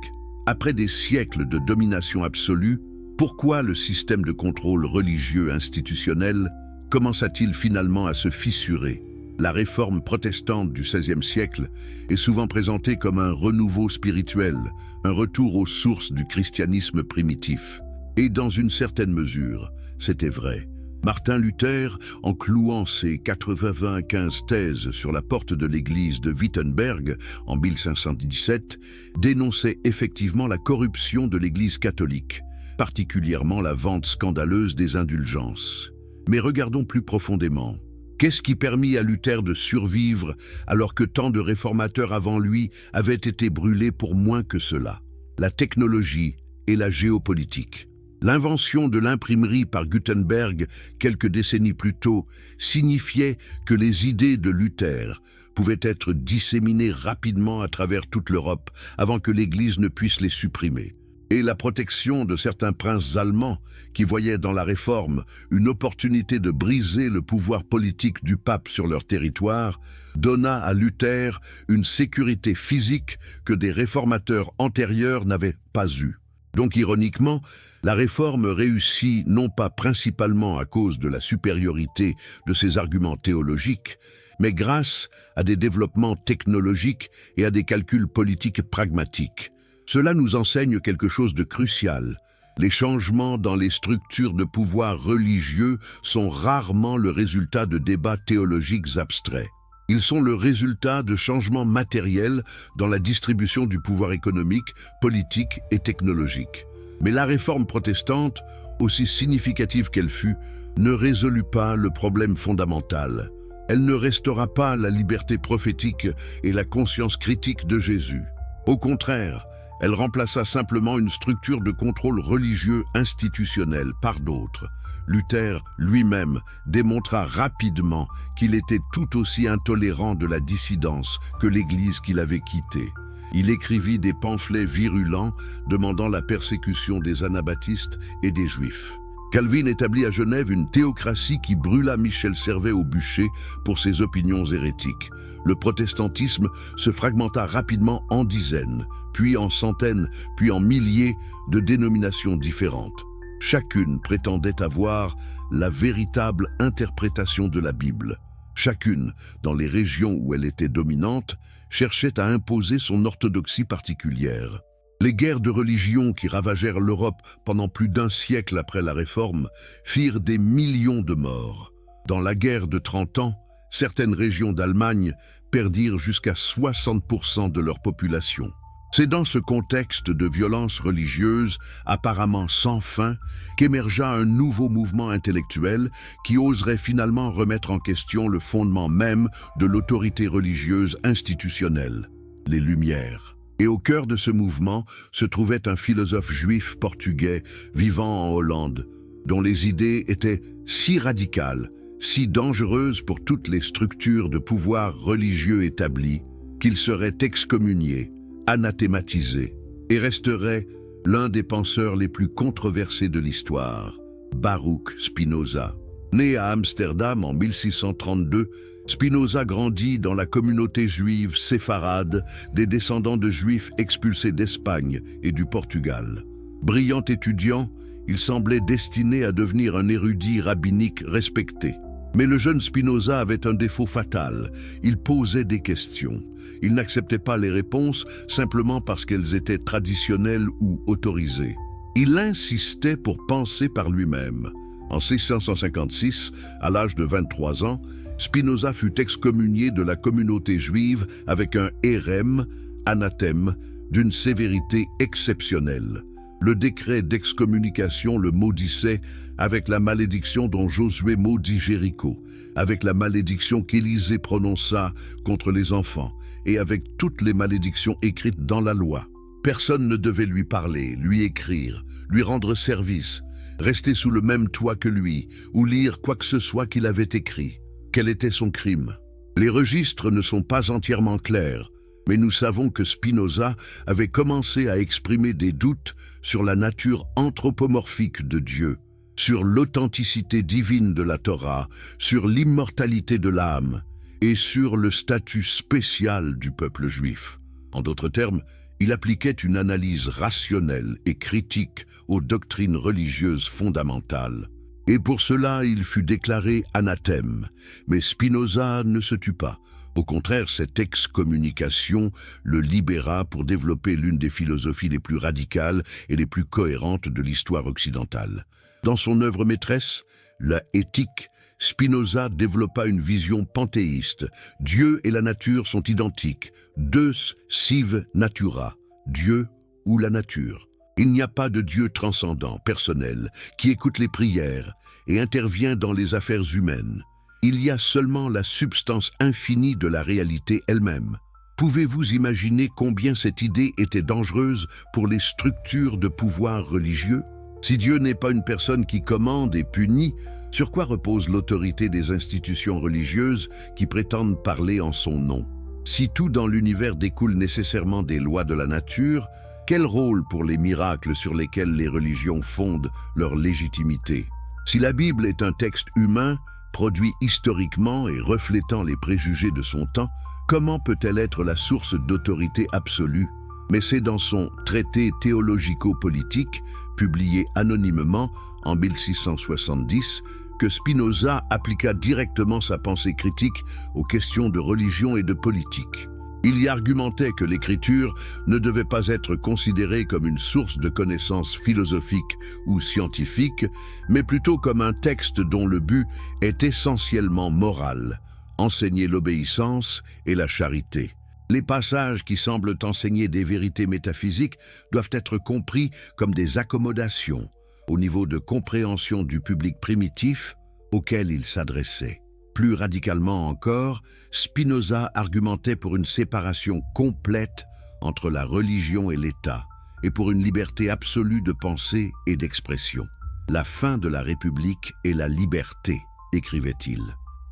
Après des siècles de domination absolue, pourquoi le système de contrôle religieux institutionnel commença-t-il finalement à se fissurer? La réforme protestante du XVIe siècle est souvent présentée comme un renouveau spirituel, un retour aux sources du christianisme primitif. Et dans une certaine mesure, c'était vrai. Martin Luther, en clouant ses 95 thèses sur la porte de l'église de Wittenberg en 1517, dénonçait effectivement la corruption de l'église catholique, particulièrement la vente scandaleuse des indulgences. Mais regardons plus profondément. Qu'est-ce qui permit à Luther de survivre alors que tant de réformateurs avant lui avaient été brûlés pour moins que cela? La technologie et la géopolitique. L'invention de l'imprimerie par Gutenberg quelques décennies plus tôt signifiait que les idées de Luther pouvaient être disséminées rapidement à travers toute l'Europe avant que l'Église ne puisse les supprimer. et la protection de certains princes allemands qui voyaient dans la Réforme une opportunité de briser le pouvoir politique du pape sur leur territoire, donna à Luther une sécurité physique que des réformateurs antérieurs n'avaient pas eue. Donc ironiquement, la Réforme réussit non pas principalement à cause de la supériorité de ses arguments théologiques, mais grâce à des développements technologiques et à des calculs politiques pragmatiques. Cela nous enseigne quelque chose de crucial. Les changements dans les structures de pouvoir religieux sont rarement le résultat de débats théologiques abstraits. Ils sont le résultat de changements matériels dans la distribution du pouvoir économique, politique et technologique. Mais la Réforme protestante, aussi significative qu'elle fut, ne résolut pas le problème fondamental. Elle ne restaura pas la liberté prophétique et la conscience critique de Jésus. Au contraire, elle remplaça simplement une structure de contrôle religieux institutionnel par d'autres. Luther lui-même démontra rapidement qu'il était tout aussi intolérant de la dissidence que l'Église qu'il avait quittée. Il écrivit des pamphlets virulents demandant la persécution des anabaptistes et des Juifs. Calvin établit à Genève une théocratie qui brûla Michel Servet au bûcher pour ses opinions hérétiques. Le protestantisme se fragmenta rapidement en dizaines, puis en centaines, puis en milliers de dénominations différentes. Chacune prétendait avoir la véritable interprétation de la Bible. Chacune, dans les régions où elle était dominante, cherchait à imposer son orthodoxie particulière. Les guerres de religion qui ravagèrent l'Europe pendant plus d'un siècle après la Réforme firent des millions de morts. Dans la guerre de 30 ans, certaines régions d'Allemagne perdirent jusqu'à 60% de leur population. C'est dans ce contexte de violence religieuse apparemment sans fin qu'émergea un nouveau mouvement intellectuel qui oserait finalement remettre en question le fondement même de l'autorité religieuse institutionnelle, les Lumières. Et au cœur de ce mouvement se trouvait un philosophe juif portugais vivant en Hollande, dont les idées étaient si radicales, si dangereuses pour toutes les structures de pouvoir religieux établies, qu'il serait excommunié, anathématisé, et resterait l'un des penseurs les plus controversés de l'histoire, Baruch Spinoza. Né à Amsterdam en 1632, Spinoza grandit dans la communauté juive séfarade des descendants de juifs expulsés d'Espagne et du Portugal. Brillant étudiant, il semblait destiné à devenir un érudit rabbinique respecté. Mais le jeune Spinoza avait un défaut fatal, il posait des questions. Il n'acceptait pas les réponses simplement parce qu'elles étaient traditionnelles ou autorisées. Il insistait pour penser par lui-même. En 1656, à l'âge de 23 ans, Spinoza fut excommunié de la communauté juive avec un hérem, anathème, d'une sévérité exceptionnelle. Le décret d'excommunication le maudissait avec la malédiction dont Josué maudit Jéricho, avec la malédiction qu'Élisée prononça contre les enfants, et avec toutes les malédictions écrites dans la loi. Personne ne devait lui parler, lui écrire, lui rendre service, rester sous le même toit que lui, ou lire quoi que ce soit qu'il avait écrit. Quel était son crime? Les registres ne sont pas entièrement clairs, mais nous savons que Spinoza avait commencé à exprimer des doutes sur la nature anthropomorphique de Dieu, sur l'authenticité divine de la Torah, sur l'immortalité de l'âme et sur le statut spécial du peuple juif. En d'autres termes, il appliquait une analyse rationnelle et critique aux doctrines religieuses fondamentales. Et pour cela, il fut déclaré anathème. Mais Spinoza ne se tut pas. Au contraire, cette excommunication le libéra pour développer l'une des philosophies les plus radicales et les plus cohérentes de l'histoire occidentale. Dans son œuvre maîtresse, la Éthique, Spinoza développa une vision panthéiste. Dieu et la nature sont identiques. Deus sive natura, Dieu ou la nature. Il n'y a pas de Dieu transcendant, personnel, qui écoute les prières et intervient dans les affaires humaines. Il y a seulement la substance infinie de la réalité elle-même. Pouvez-vous imaginer combien cette idée était dangereuse pour les structures de pouvoir religieux? Si Dieu n'est pas une personne qui commande et punit, sur quoi repose l'autorité des institutions religieuses qui prétendent parler en son nom? Si tout dans l'univers découle nécessairement des lois de la nature, Quel rôle pour les miracles sur lesquels les religions fondent leur légitimité? Si la Bible est un texte humain, produit historiquement et reflétant les préjugés de son temps, comment peut-elle être la source d'autorité absolue? Mais c'est dans son traité théologico-politique, publié anonymement en 1670, que Spinoza appliqua directement sa pensée critique aux questions de religion et de politique. Il y argumentait que l'écriture ne devait pas être considérée comme une source de connaissances philosophiques ou scientifiques, mais plutôt comme un texte dont le but est essentiellement moral, enseigner l'obéissance et la charité. Les passages qui semblent enseigner des vérités métaphysiques doivent être compris comme des accommodations au niveau de compréhension du public primitif auquel il s'adressait. Plus radicalement encore, Spinoza argumentait pour une séparation complète entre la religion et l'État, et pour une liberté absolue de pensée et d'expression. La fin de la République est la liberté, écrivait-il.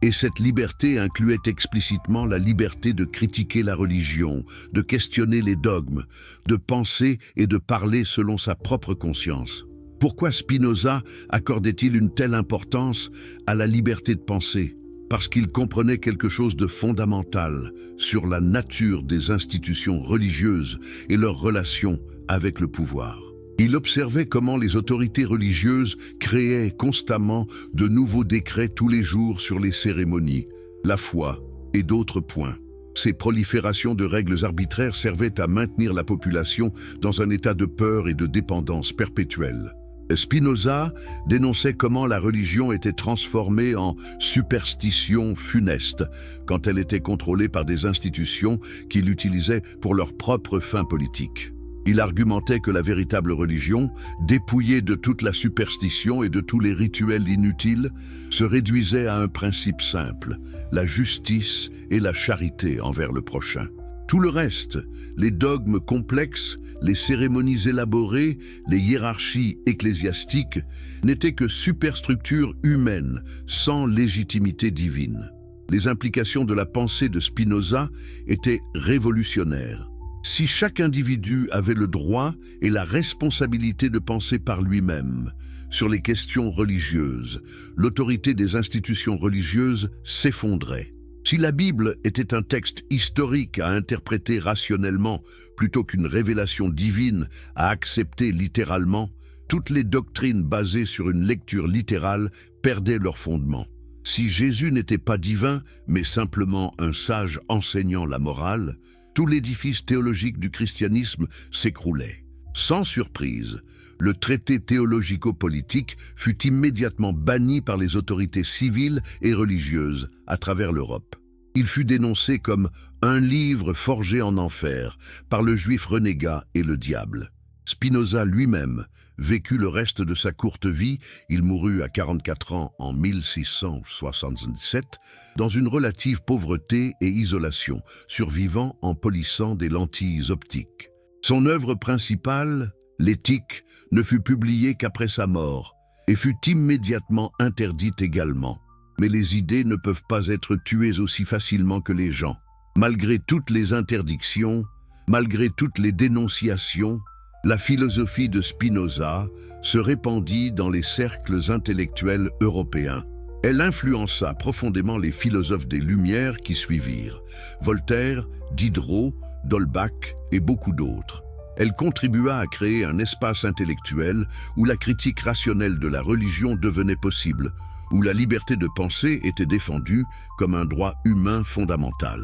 Et cette liberté incluait explicitement la liberté de critiquer la religion, de questionner les dogmes, de penser et de parler selon sa propre conscience. Pourquoi Spinoza accordait-il une telle importance à la liberté de penser? Parce qu'il comprenait quelque chose de fondamental sur la nature des institutions religieuses et leur relation avec le pouvoir. Il observait comment les autorités religieuses créaient constamment de nouveaux décrets tous les jours sur les cérémonies, la foi et d'autres points. Ces proliférations de règles arbitraires servaient à maintenir la population dans un état de peur et de dépendance perpétuelle. Spinoza dénonçait comment la religion était transformée en superstition funeste quand elle était contrôlée par des institutions qui l'utilisaient pour leurs propres fins politiques. Il argumentait que la véritable religion, dépouillée de toute la superstition et de tous les rituels inutiles, se réduisait à un principe simple, la justice et la charité envers le prochain. Tout le reste, les dogmes complexes, les cérémonies élaborées, les hiérarchies ecclésiastiques, n'étaient que superstructures humaines, sans légitimité divine. Les implications de la pensée de Spinoza étaient révolutionnaires. Si chaque individu avait le droit et la responsabilité de penser par lui-même sur les questions religieuses, l'autorité des institutions religieuses s'effondrait. Si la Bible était un texte historique à interpréter rationnellement plutôt qu'une révélation divine à accepter littéralement, toutes les doctrines basées sur une lecture littérale perdaient leur fondement. Si Jésus n'était pas divin, mais simplement un sage enseignant la morale, tout l'édifice théologique du christianisme s'écroulait. Sans surprise, le traité théologico-politique fut immédiatement banni par les autorités civiles et religieuses à travers l'Europe. Il fut dénoncé comme un livre forgé en enfer par le juif renégat et le diable. Spinoza lui-même vécut le reste de sa courte vie, il mourut à 44 ans en 1677, dans une relative pauvreté et isolation, survivant en polissant des lentilles optiques. Son œuvre principale, l'Éthique, ne fut publiée qu'après sa mort et fut immédiatement interdite également. Mais les idées ne peuvent pas être tuées aussi facilement que les gens. Malgré toutes les interdictions, malgré toutes les dénonciations, la philosophie de Spinoza se répandit dans les cercles intellectuels européens. Elle influença profondément les philosophes des Lumières qui suivirent, Voltaire, Diderot, d'Holbach et beaucoup d'autres. Elle contribua à créer un espace intellectuel où la critique rationnelle de la religion devenait possible, où la liberté de penser était défendue comme un droit humain fondamental.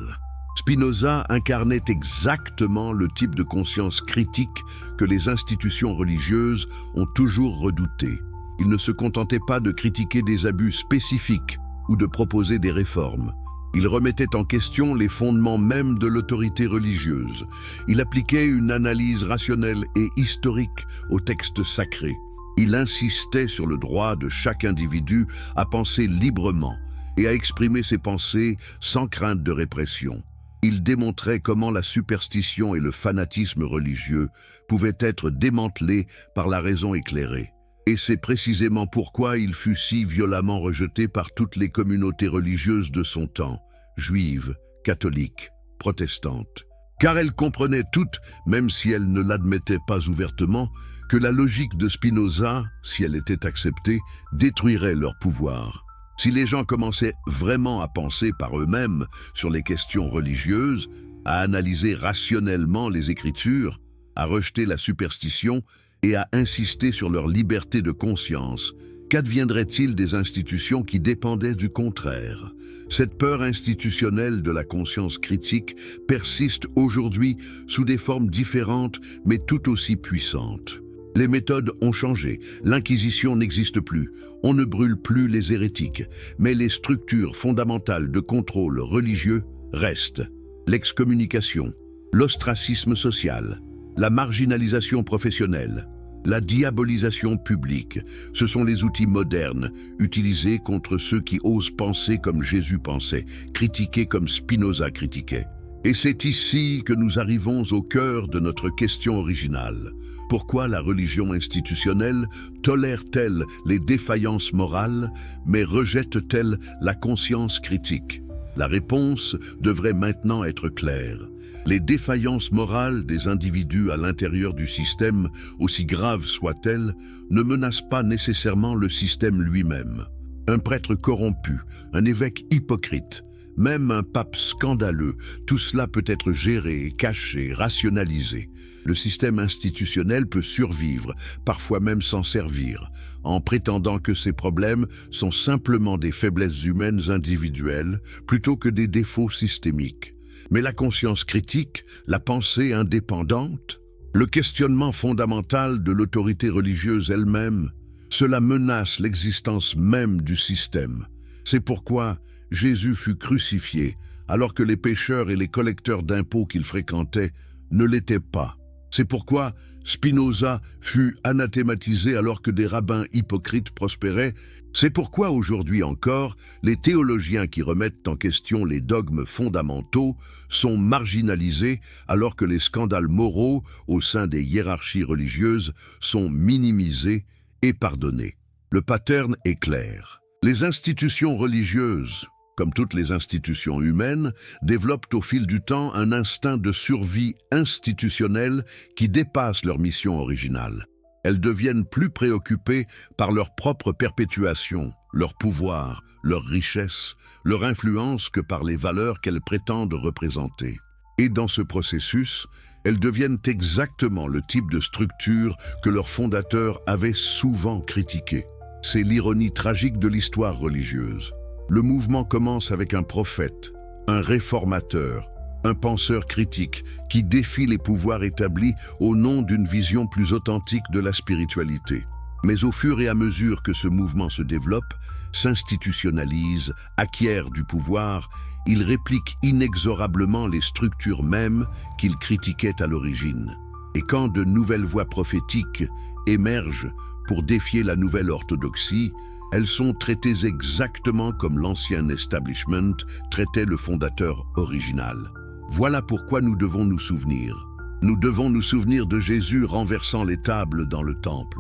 Spinoza incarnait exactement le type de conscience critique que les institutions religieuses ont toujours redouté. Il ne se contentait pas de critiquer des abus spécifiques ou de proposer des réformes. Il remettait en question les fondements mêmes de l'autorité religieuse. Il appliquait une analyse rationnelle et historique aux textes sacrés. Il insistait sur le droit de chaque individu à penser librement et à exprimer ses pensées sans crainte de répression. Il démontrait comment la superstition et le fanatisme religieux pouvaient être démantelés par la raison éclairée. Et c'est précisément pourquoi il fut si violemment rejeté par toutes les communautés religieuses de son temps, juives, catholiques, protestantes. car elles comprenaient toutes, même si elles ne l'admettaient pas ouvertement, que la logique de Spinoza, si elle était acceptée, détruirait leur pouvoir. Si les gens commençaient vraiment à penser par eux-mêmes sur les questions religieuses, à analyser rationnellement les Écritures, à rejeter la superstition et à insister sur leur liberté de conscience, qu'adviendrait-il des institutions qui dépendaient du contraire? Cette peur institutionnelle de la conscience critique persiste aujourd'hui sous des formes différentes mais tout aussi puissantes. Les méthodes ont changé, l'Inquisition n'existe plus, on ne brûle plus les hérétiques, mais les structures fondamentales de contrôle religieux restent. L'excommunication, l'ostracisme social, la marginalisation professionnelle, la diabolisation publique, ce sont les outils modernes utilisés contre ceux qui osent penser comme Jésus pensait, critiquer comme Spinoza critiquait. Et c'est ici que nous arrivons au cœur de notre question originale. Pourquoi la religion institutionnelle tolère-t-elle les défaillances morales, mais rejette-t-elle la conscience critique? La réponse devrait maintenant être claire. Les défaillances morales des individus à l'intérieur du système, aussi graves soient-elles, ne menacent pas nécessairement le système lui-même. Un prêtre corrompu, un évêque hypocrite, même un pape scandaleux, tout cela peut être géré, caché, rationalisé. Le système institutionnel peut survivre, parfois même s'en servir, en prétendant que ces problèmes sont simplement des faiblesses humaines individuelles plutôt que des défauts systémiques. Mais la conscience critique, la pensée indépendante, le questionnement fondamental de l'autorité religieuse elle-même, cela menace l'existence même du système. C'est pourquoi Jésus fut crucifié, alors que les pécheurs et les collecteurs d'impôts qu'il fréquentait ne l'étaient pas. C'est pourquoi Spinoza fut anathématisé alors que des rabbins hypocrites prospéraient. C'est pourquoi aujourd'hui encore, les théologiens qui remettent en question les dogmes fondamentaux sont marginalisés alors que les scandales moraux au sein des hiérarchies religieuses sont minimisés et pardonnés. Le pattern est clair. Les institutions religieuses, comme toutes les institutions humaines, développent au fil du temps un instinct de survie institutionnelle qui dépasse leur mission originale. Elles deviennent plus préoccupées par leur propre perpétuation, leur pouvoir, leur richesse, leur influence que par les valeurs qu'elles prétendent représenter. Et dans ce processus, elles deviennent exactement le type de structure que leurs fondateurs avaient souvent critiqué. C'est l'ironie tragique de l'histoire religieuse. Le mouvement commence avec un prophète, un réformateur, un penseur critique qui défie les pouvoirs établis au nom d'une vision plus authentique de la spiritualité. Mais au fur et à mesure que ce mouvement se développe, s'institutionnalise, acquiert du pouvoir, il réplique inexorablement les structures mêmes qu'il critiquait à l'origine. Et quand de nouvelles voix prophétiques émergent pour défier la nouvelle orthodoxie, elles sont traitées exactement comme l'ancien establishment traitait le fondateur original. Voilà pourquoi nous devons nous souvenir. Nous devons nous souvenir de Jésus renversant les tables dans le temple.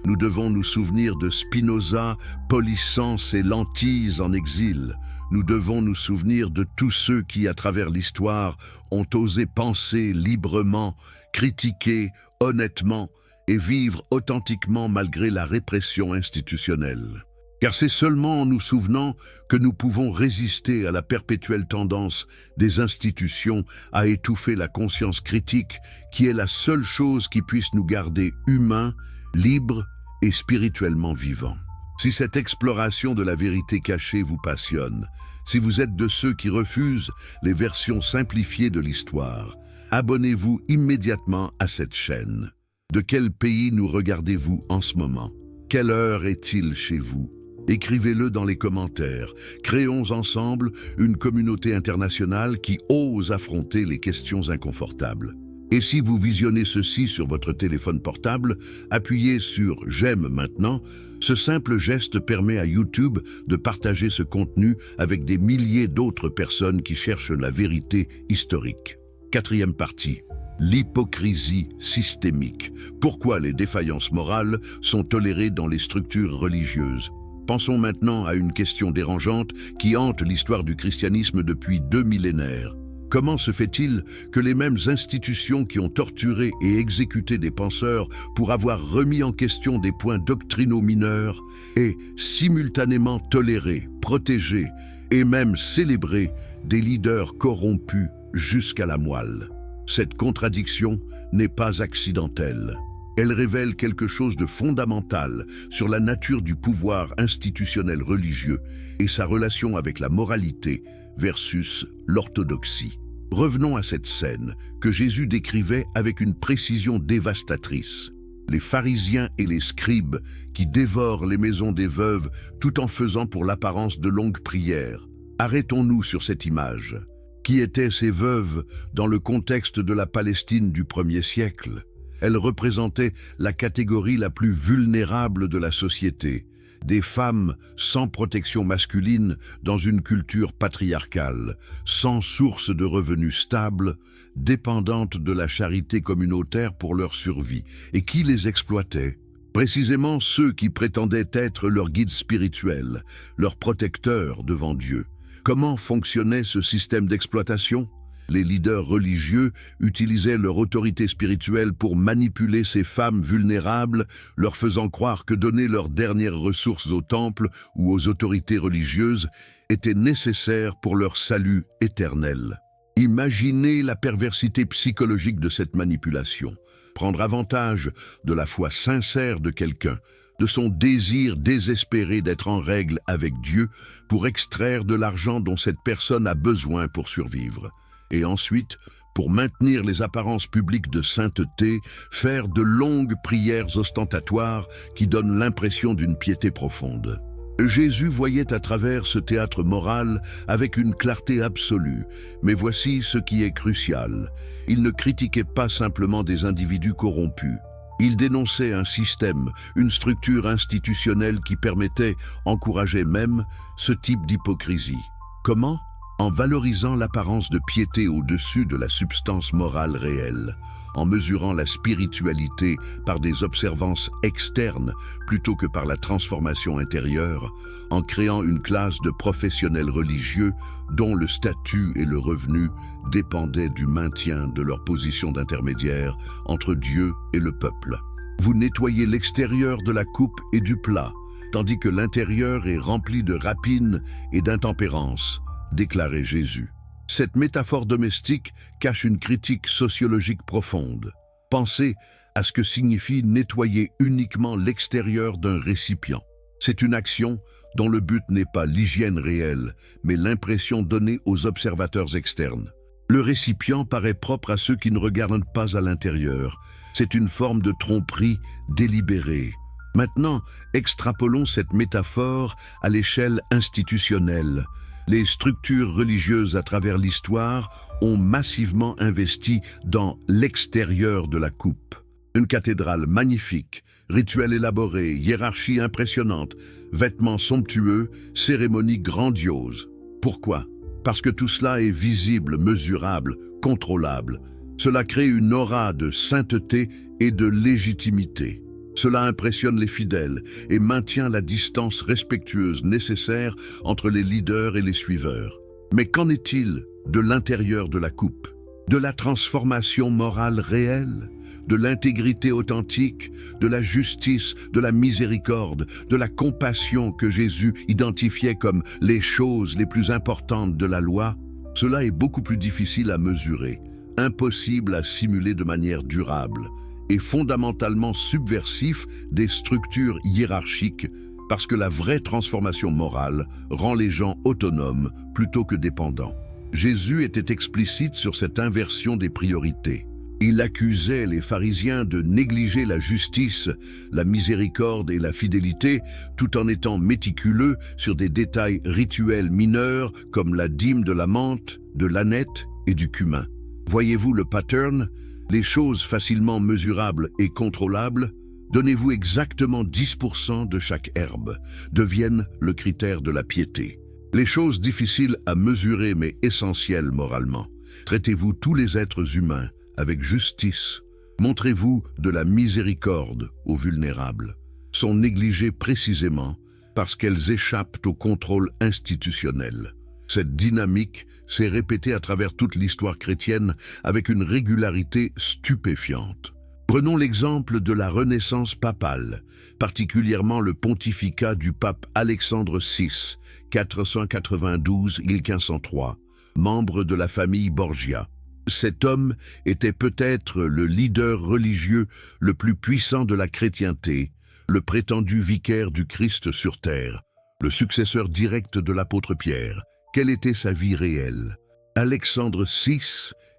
Nous devons nous souvenir de Spinoza polissant ses lentilles en exil. Nous devons nous souvenir de tous ceux qui, à travers l'histoire, ont osé penser librement, critiquer honnêtement et vivre authentiquement malgré la répression institutionnelle. Car c'est seulement en nous souvenant que nous pouvons résister à la perpétuelle tendance des institutions à étouffer la conscience critique qui est la seule chose qui puisse nous garder humains, libres et spirituellement vivants. Si cette exploration de la vérité cachée vous passionne, si vous êtes de ceux qui refusent les versions simplifiées de l'histoire, abonnez-vous immédiatement à cette chaîne. De quel pays nous regardez-vous en ce moment? Quelle heure est-il chez vous? Écrivez-le dans les commentaires. Créons ensemble une communauté internationale qui ose affronter les questions inconfortables. Et si vous visionnez ceci sur votre téléphone portable, appuyez sur « J'aime maintenant ». Ce simple geste permet à YouTube de partager ce contenu avec des milliers d'autres personnes qui cherchent la vérité historique. Quatrième partie. L'hypocrisie systémique. Pourquoi les défaillances morales sont tolérées dans les structures religieuses? Pensons maintenant à une question dérangeante qui hante l'histoire du christianisme depuis 2 millénaires. Comment se fait-il que les mêmes institutions qui ont torturé et exécuté des penseurs pour avoir remis en question des points doctrinaux mineurs aient simultanément toléré, protégé et même célébré des leaders corrompus jusqu'à la moelle? Cette contradiction n'est pas accidentelle. Elle révèle quelque chose de fondamental sur la nature du pouvoir institutionnel religieux et sa relation avec la moralité versus l'orthodoxie. Revenons à cette scène que Jésus décrivait avec une précision dévastatrice. Les pharisiens et les scribes qui dévorent les maisons des veuves tout en faisant pour l'apparence de longues prières. Arrêtons-nous sur cette image. Qui étaient ces veuves dans le contexte de la Palestine du 1er siècle? Elles représentaient la catégorie la plus vulnérable de la société, des femmes sans protection masculine dans une culture patriarcale, sans source de revenus stable, dépendantes de la charité communautaire pour leur survie. Et qui les exploitait? Précisément ceux qui prétendaient être leurs guides spirituels, leurs protecteurs devant Dieu. Comment fonctionnait ce système d'exploitation? Les leaders religieux utilisaient leur autorité spirituelle pour manipuler ces femmes vulnérables, leur faisant croire que donner leurs dernières ressources au temple ou aux autorités religieuses était nécessaire pour leur salut éternel. Imaginez la perversité psychologique de cette manipulation. Prendre avantage de la foi sincère de quelqu'un, de son désir désespéré d'être en règle avec Dieu pour extraire de l'argent dont cette personne a besoin pour survivre. Et ensuite, pour maintenir les apparences publiques de sainteté, faire de longues prières ostentatoires qui donnent l'impression d'une piété profonde. Jésus voyait à travers ce théâtre moral avec une clarté absolue, mais voici ce qui est crucial. Il ne critiquait pas simplement des individus corrompus. Il dénonçait un système, une structure institutionnelle qui permettait, encourageait même, ce type d'hypocrisie. Comment ? En valorisant l'apparence de piété au-dessus de la substance morale réelle, en mesurant la spiritualité par des observances externes plutôt que par la transformation intérieure, en créant une classe de professionnels religieux dont le statut et le revenu dépendaient du maintien de leur position d'intermédiaire entre Dieu et le peuple. Vous nettoyez l'extérieur de la coupe et du plat, tandis que l'intérieur est rempli de rapine et d'intempérance, déclarait Jésus. Cette métaphore domestique cache une critique sociologique profonde. Pensez à ce que signifie nettoyer uniquement l'extérieur d'un récipient. C'est une action dont le but n'est pas l'hygiène réelle, mais l'impression donnée aux observateurs externes. Le récipient paraît propre à ceux qui ne regardent pas à l'intérieur. C'est une forme de tromperie délibérée. Maintenant, extrapolons cette métaphore à l'échelle institutionnelle. Les structures religieuses à travers l'histoire ont massivement investi dans l'extérieur de la coupe. Une cathédrale magnifique, rituels élaborés, hiérarchie impressionnante, vêtements somptueux, cérémonies grandioses. Pourquoi? Parce que tout cela est visible, mesurable, contrôlable. Cela crée une aura de sainteté et de légitimité. Cela impressionne les fidèles et maintient la distance respectueuse nécessaire entre les leaders et les suiveurs. Mais qu'en est-il de l'intérieur de la coupe? De la transformation morale réelle? De l'intégrité authentique? De la justice? De la miséricorde? De la compassion que Jésus identifiait comme les choses les plus importantes de la loi? Cela est beaucoup plus difficile à mesurer, impossible à simuler de manière durable, et fondamentalement subversif des structures hiérarchiques parce que la vraie transformation morale rend les gens autonomes plutôt que dépendants. Jésus était explicite sur cette inversion des priorités. Il accusait les pharisiens de négliger la justice, la miséricorde et la fidélité tout en étant méticuleux sur des détails rituels mineurs comme la dîme de la menthe, de l'ânette et du cumin. Voyez-vous le pattern? Les choses facilement mesurables et contrôlables, donnez-vous exactement 10% de chaque herbe, deviennent le critère de la piété. Les choses difficiles à mesurer mais essentielles moralement, traitez-vous tous les êtres humains avec justice, montrez-vous de la miséricorde aux vulnérables, sont négligées précisément parce qu'elles échappent au contrôle institutionnel. Cette dynamique s'est répétée à travers toute l'histoire chrétienne avec une régularité stupéfiante. Prenons l'exemple de la Renaissance papale, particulièrement le pontificat du pape Alexandre VI, 492-1503, membre de la famille Borgia. Cet homme était peut-être le leader religieux le plus puissant de la chrétienté, le prétendu vicaire du Christ sur terre, le successeur direct de l'apôtre Pierre. Quelle était sa vie réelle? Alexandre VI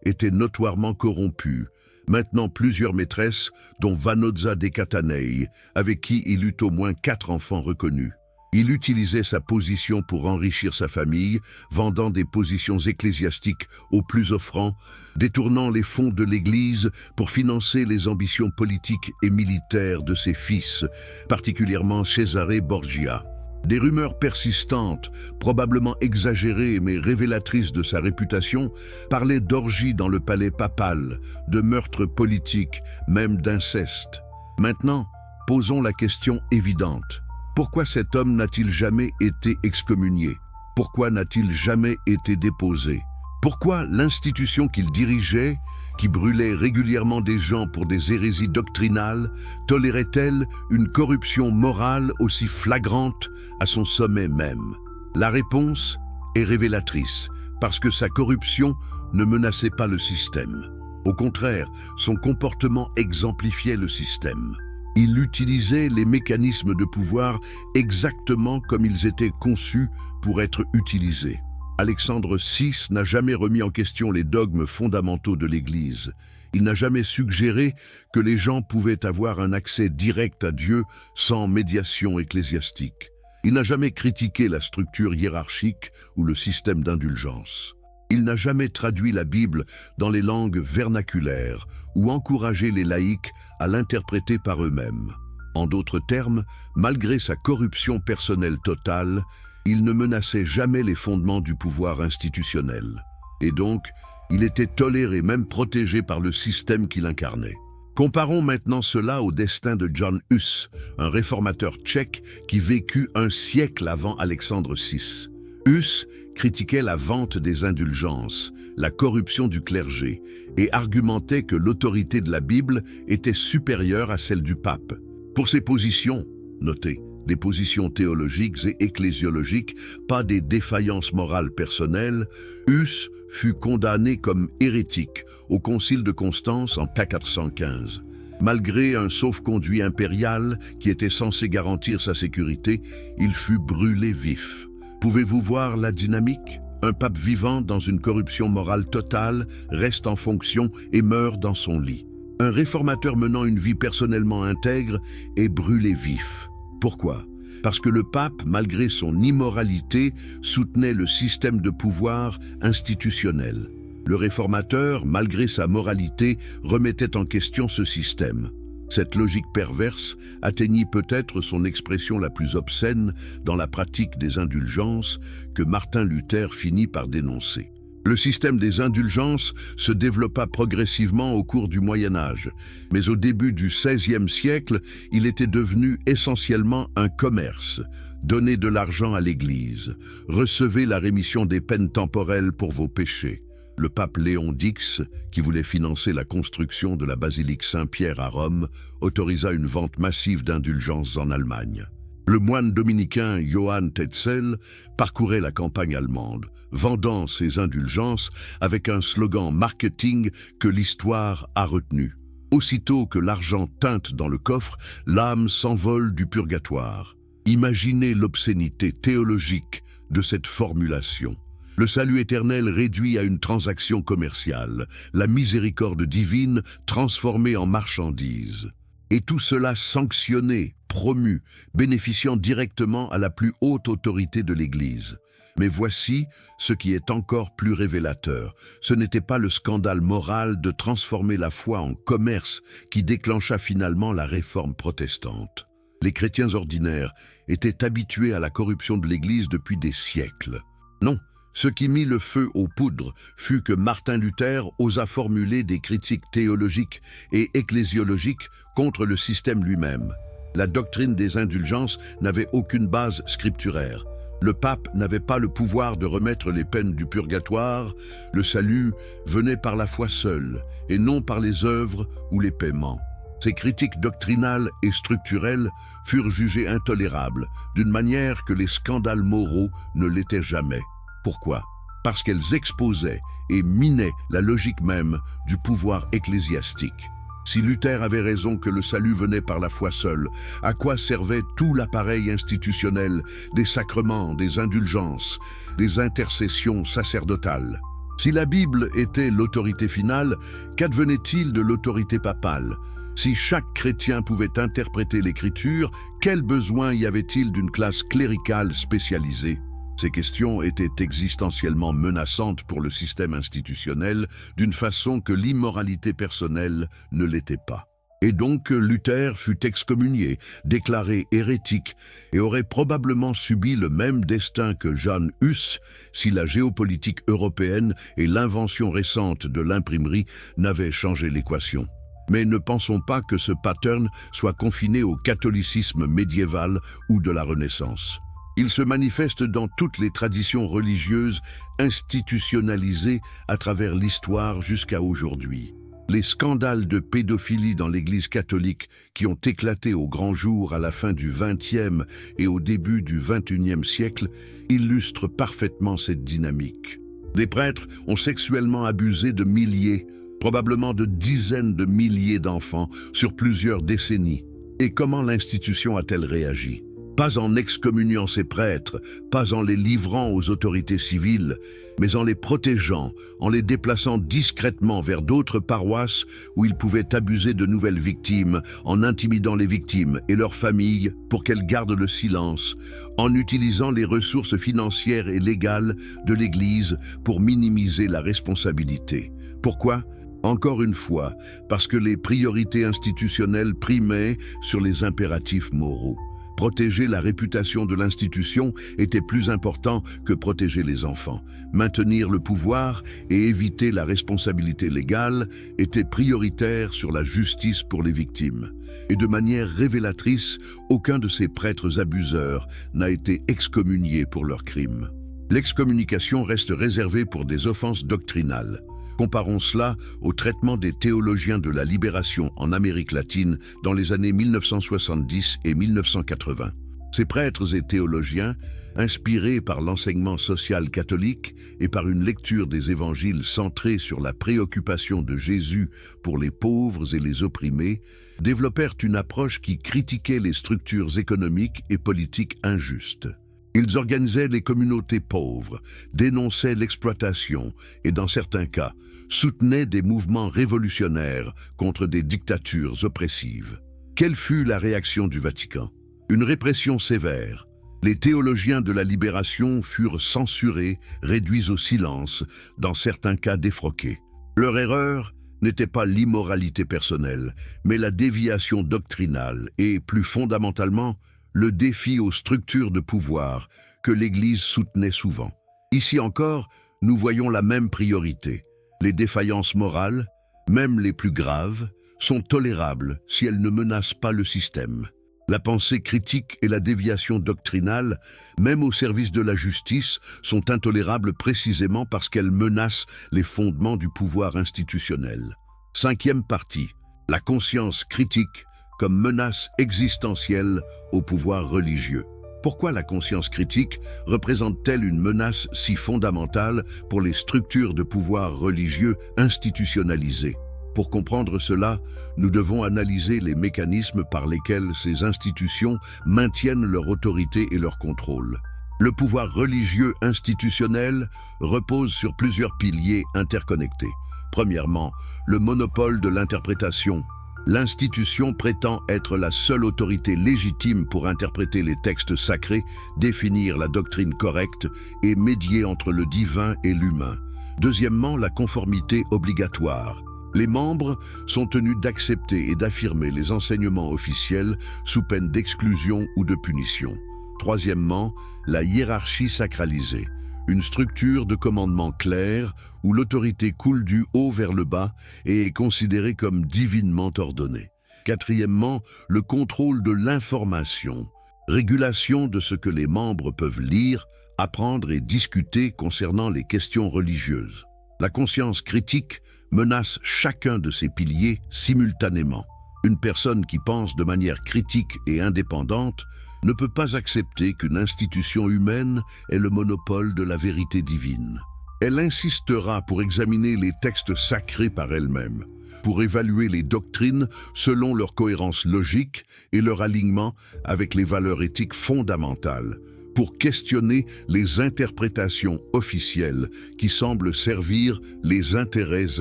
était notoirement corrompu, maintenant plusieurs maîtresses, dont Vanozza de Catanei, avec qui il eut au moins 4 enfants reconnus. Il utilisait sa position pour enrichir sa famille, vendant des positions ecclésiastiques aux plus offrants, détournant les fonds de l'Église pour financer les ambitions politiques et militaires de ses fils, particulièrement Cesare Borgia. Des rumeurs persistantes, probablement exagérées mais révélatrices de sa réputation, parlaient d'orgies dans le palais papal, de meurtres politiques, même d'inceste. Maintenant, posons la question évidente. Pourquoi cet homme n'a-t-il jamais été excommunié? Pourquoi n'a-t-il jamais été déposé? Pourquoi l'institution qu'il dirigeait, qui brûlait régulièrement des gens pour des hérésies doctrinales, tolérait-elle une corruption morale aussi flagrante à son sommet même? La réponse est révélatrice, parce que sa corruption ne menaçait pas le système. Au contraire, son comportement exemplifiait le système. Il utilisait les mécanismes de pouvoir exactement comme ils étaient conçus pour être utilisés. Alexandre VI n'a jamais remis en question les dogmes fondamentaux de l'Église. Il n'a jamais suggéré que les gens pouvaient avoir un accès direct à Dieu sans médiation ecclésiastique. Il n'a jamais critiqué la structure hiérarchique ou le système d'indulgence. Il n'a jamais traduit la Bible dans les langues vernaculaires ou encouragé les laïcs à l'interpréter par eux-mêmes. En d'autres termes, malgré sa corruption personnelle totale, il ne menaçait jamais les fondements du pouvoir institutionnel. Et donc, il était toléré, même protégé par le système qu'il incarnait. Comparons maintenant cela au destin de Jan Hus, un réformateur tchèque qui vécut un siècle avant Alexandre VI. Hus critiquait la vente des indulgences, la corruption du clergé, et argumentait que l'autorité de la Bible était supérieure à celle du pape. Pour ses positions, notez, des positions théologiques et ecclésiologiques, pas des défaillances morales personnelles, Hus fut condamné comme hérétique au concile de Constance en 415. Malgré un sauf-conduit impérial qui était censé garantir sa sécurité, il fut brûlé vif. Pouvez-vous voir la dynamique? Un pape vivant dans une corruption morale totale reste en fonction et meurt dans son lit. Un réformateur menant une vie personnellement intègre est brûlé vif. Pourquoi? Parce que le pape, malgré son immoralité, soutenait le système de pouvoir institutionnel. Le réformateur, malgré sa moralité, remettait en question ce système. Cette logique perverse atteignit peut-être son expression la plus obscène dans la pratique des indulgences que Martin Luther finit par dénoncer. Le système des indulgences se développa progressivement au cours du Moyen Âge, mais au début du XVIe siècle, il était devenu essentiellement un commerce. Donnez de l'argent à l'Église, recevez la rémission des peines temporelles pour vos péchés. Le pape Léon X, qui voulait financer la construction de la basilique Saint-Pierre à Rome, autorisa une vente massive d'indulgences en Allemagne. Le moine dominicain Johann Tetzel parcourait la campagne allemande, vendant ses indulgences avec un slogan marketing que l'histoire a retenu. Aussitôt que l'argent teinte dans le coffre, l'âme s'envole du purgatoire. Imaginez l'obscénité théologique de cette formulation. Le salut éternel réduit à une transaction commerciale, la miséricorde divine transformée en marchandise. Et tout cela sanctionné, promu, bénéficiant directement à la plus haute autorité de l'Église. Mais voici ce qui est encore plus révélateur. Ce n'était pas le scandale moral de transformer la foi en commerce qui déclencha finalement la réforme protestante. Les chrétiens ordinaires étaient habitués à la corruption de l'Église depuis des siècles. Non, ce qui mit le feu aux poudres fut que Martin Luther osa formuler des critiques théologiques et ecclésiologiques contre le système lui-même. La doctrine des indulgences n'avait aucune base scripturaire. Le pape n'avait pas le pouvoir de remettre les peines du purgatoire, le salut venait par la foi seule, et non par les œuvres ou les paiements. Ces critiques doctrinales et structurelles furent jugées intolérables, d'une manière que les scandales moraux ne l'étaient jamais. Pourquoi? Parce qu'elles exposaient et minaient la logique même du pouvoir ecclésiastique. Si Luther avait raison que le salut venait par la foi seule, à quoi servait tout l'appareil institutionnel des sacrements, des indulgences, des intercessions sacerdotales? Si la Bible était l'autorité finale, qu'advenait-il de l'autorité papale? Si chaque chrétien pouvait interpréter l'Écriture, quel besoin y avait-il d'une classe cléricale spécialisée? Ces questions étaient existentiellement menaçantes pour le système institutionnel d'une façon que l'immoralité personnelle ne l'était pas. Et donc Luther fut excommunié, déclaré hérétique et aurait probablement subi le même destin que Johannes Huss si la géopolitique européenne et l'invention récente de l'imprimerie n'avaient changé l'équation. Mais ne pensons pas que ce pattern soit confiné au catholicisme médiéval ou de la Renaissance. Il se manifeste dans toutes les traditions religieuses institutionnalisées à travers l'histoire jusqu'à aujourd'hui. Les scandales de pédophilie dans l'Église catholique qui ont éclaté au grand jour à la fin du XXe et au début du XXIe siècle illustrent parfaitement cette dynamique. Des prêtres ont sexuellement abusé de milliers, probablement de dizaines de milliers d'enfants sur plusieurs décennies. Et comment l'institution a-t-elle réagi? Pas en excommuniant ces prêtres, pas en les livrant aux autorités civiles, mais en les protégeant, en les déplaçant discrètement vers d'autres paroisses où ils pouvaient abuser de nouvelles victimes, en intimidant les victimes et leurs familles pour qu'elles gardent le silence, en utilisant les ressources financières et légales de l'Église pour minimiser la responsabilité. Pourquoi ? Encore une fois, parce que les priorités institutionnelles primaient sur les impératifs moraux. Protéger la réputation de l'institution était plus important que protéger les enfants. Maintenir le pouvoir et éviter la responsabilité légale était prioritaire sur la justice pour les victimes. Et de manière révélatrice, aucun de ces prêtres abuseurs n'a été excommunié pour leurs crimes. L'excommunication reste réservée pour des offenses doctrinales. Comparons cela au traitement des théologiens de la libération en Amérique latine dans les années 1970 et 1980. Ces prêtres et théologiens, inspirés par l'enseignement social catholique et par une lecture des évangiles centrée sur la préoccupation de Jésus pour les pauvres et les opprimés, développèrent une approche qui critiquait les structures économiques et politiques injustes. Ils organisaient les communautés pauvres, dénonçaient l'exploitation et, dans certains cas, soutenaient des mouvements révolutionnaires contre des dictatures oppressives. Quelle fut la réaction du Vatican? Une répression sévère. Les théologiens de la libération furent censurés, réduits au silence, dans certains cas défroqués. Leur erreur n'était pas l'immoralité personnelle, mais la déviation doctrinale et, plus fondamentalement, le défi aux structures de pouvoir que l'Église soutenait souvent. Ici encore, nous voyons la même priorité. Les défaillances morales, même les plus graves, sont tolérables si elles ne menacent pas le système. La pensée critique et la déviation doctrinale, même au service de la justice, sont intolérables précisément parce qu'elles menacent les fondements du pouvoir institutionnel. Cinquième partie, la conscience critique comme menace existentielle au pouvoir religieux. Pourquoi la conscience critique représente-t-elle une menace si fondamentale pour les structures de pouvoir religieux institutionnalisées? Pour comprendre cela, nous devons analyser les mécanismes par lesquels ces institutions maintiennent leur autorité et leur contrôle. Le pouvoir religieux institutionnel repose sur plusieurs piliers interconnectés. Premièrement, le monopole de l'interprétation. L'institution prétend être la seule autorité légitime pour interpréter les textes sacrés, définir la doctrine correcte et médier entre le divin et l'humain. Deuxièmement, la conformité obligatoire. Les membres sont tenus d'accepter et d'affirmer les enseignements officiels sous peine d'exclusion ou de punition. Troisièmement, la hiérarchie sacralisée. Une structure de commandement claire où l'autorité coule du haut vers le bas et est considérée comme divinement ordonnée. Quatrièmement, le contrôle de l'information. Régulation de ce que les membres peuvent lire, apprendre et discuter concernant les questions religieuses. La conscience critique menace chacun de ces piliers simultanément. Une personne qui pense de manière critique et indépendante ne peut pas accepter qu'une institution humaine ait le monopole de la vérité divine. Elle insistera pour examiner les textes sacrés par elle-même, pour évaluer les doctrines selon leur cohérence logique et leur alignement avec les valeurs éthiques fondamentales, pour questionner les interprétations officielles qui semblent servir les intérêts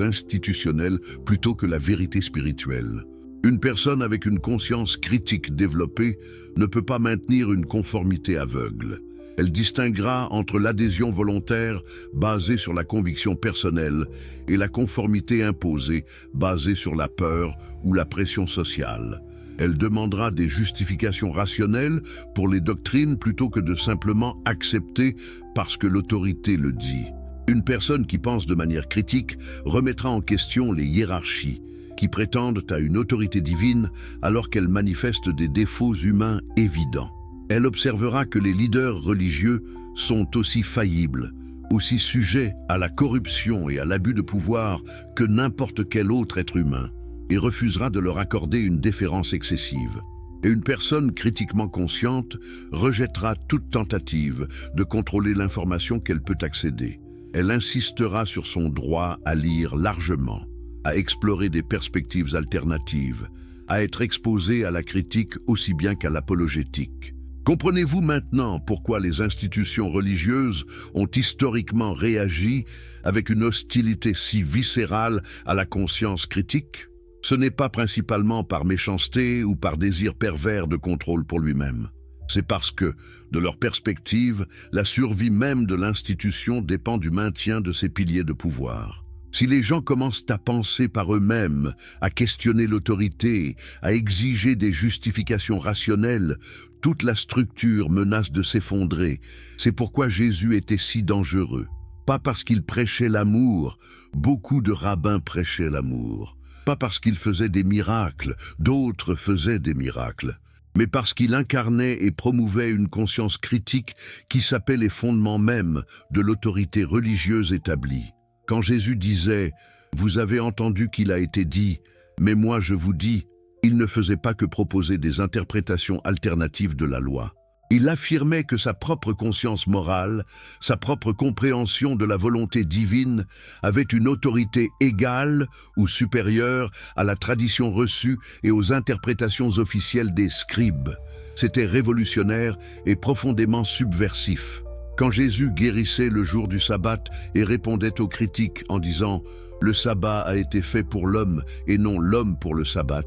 institutionnels plutôt que la vérité spirituelle. Une personne avec une conscience critique développée ne peut pas maintenir une conformité aveugle. Elle distinguera entre l'adhésion volontaire basée sur la conviction personnelle et la conformité imposée basée sur la peur ou la pression sociale. Elle demandera des justifications rationnelles pour les doctrines plutôt que de simplement accepter parce que l'autorité le dit. Une personne qui pense de manière critique remettra en question les hiérarchies qui prétendent à une autorité divine alors qu'elles manifestent des défauts humains évidents. Elle observera que les leaders religieux sont aussi faillibles, aussi sujets à la corruption et à l'abus de pouvoir que n'importe quel autre être humain, et refusera de leur accorder une déférence excessive. Et une personne critiquement consciente rejettera toute tentative de contrôler l'information qu'elle peut accéder. Elle insistera sur son droit à lire largement, à explorer des perspectives alternatives, à être exposée à la critique aussi bien qu'à l'apologétique. Comprenez-vous maintenant pourquoi les institutions religieuses ont historiquement réagi avec une hostilité si viscérale à la conscience critique? Ce n'est pas principalement par méchanceté ou par désir pervers de contrôle pour lui-même. C'est parce que, de leur perspective, la survie même de l'institution dépend du maintien de ses piliers de pouvoir. Si les gens commencent à penser par eux-mêmes, à questionner l'autorité, à exiger des justifications rationnelles, toute la structure menace de s'effondrer. C'est pourquoi Jésus était si dangereux. Pas parce qu'il prêchait l'amour, beaucoup de rabbins prêchaient l'amour. Pas parce qu'il faisait des miracles, d'autres faisaient des miracles. Mais parce qu'il incarnait et promouvait une conscience critique qui sapait les fondements mêmes de l'autorité religieuse établie. Quand Jésus disait « Vous avez entendu qu'il a été dit, mais moi je vous dis », il ne faisait pas que proposer des interprétations alternatives de la loi. Il affirmait que sa propre conscience morale, sa propre compréhension de la volonté divine avait une autorité égale ou supérieure à la tradition reçue et aux interprétations officielles des scribes. C'était révolutionnaire et profondément subversif. Quand Jésus guérissait le jour du sabbat et répondait aux critiques en disant « Le sabbat a été fait pour l'homme et non l'homme pour le sabbat »,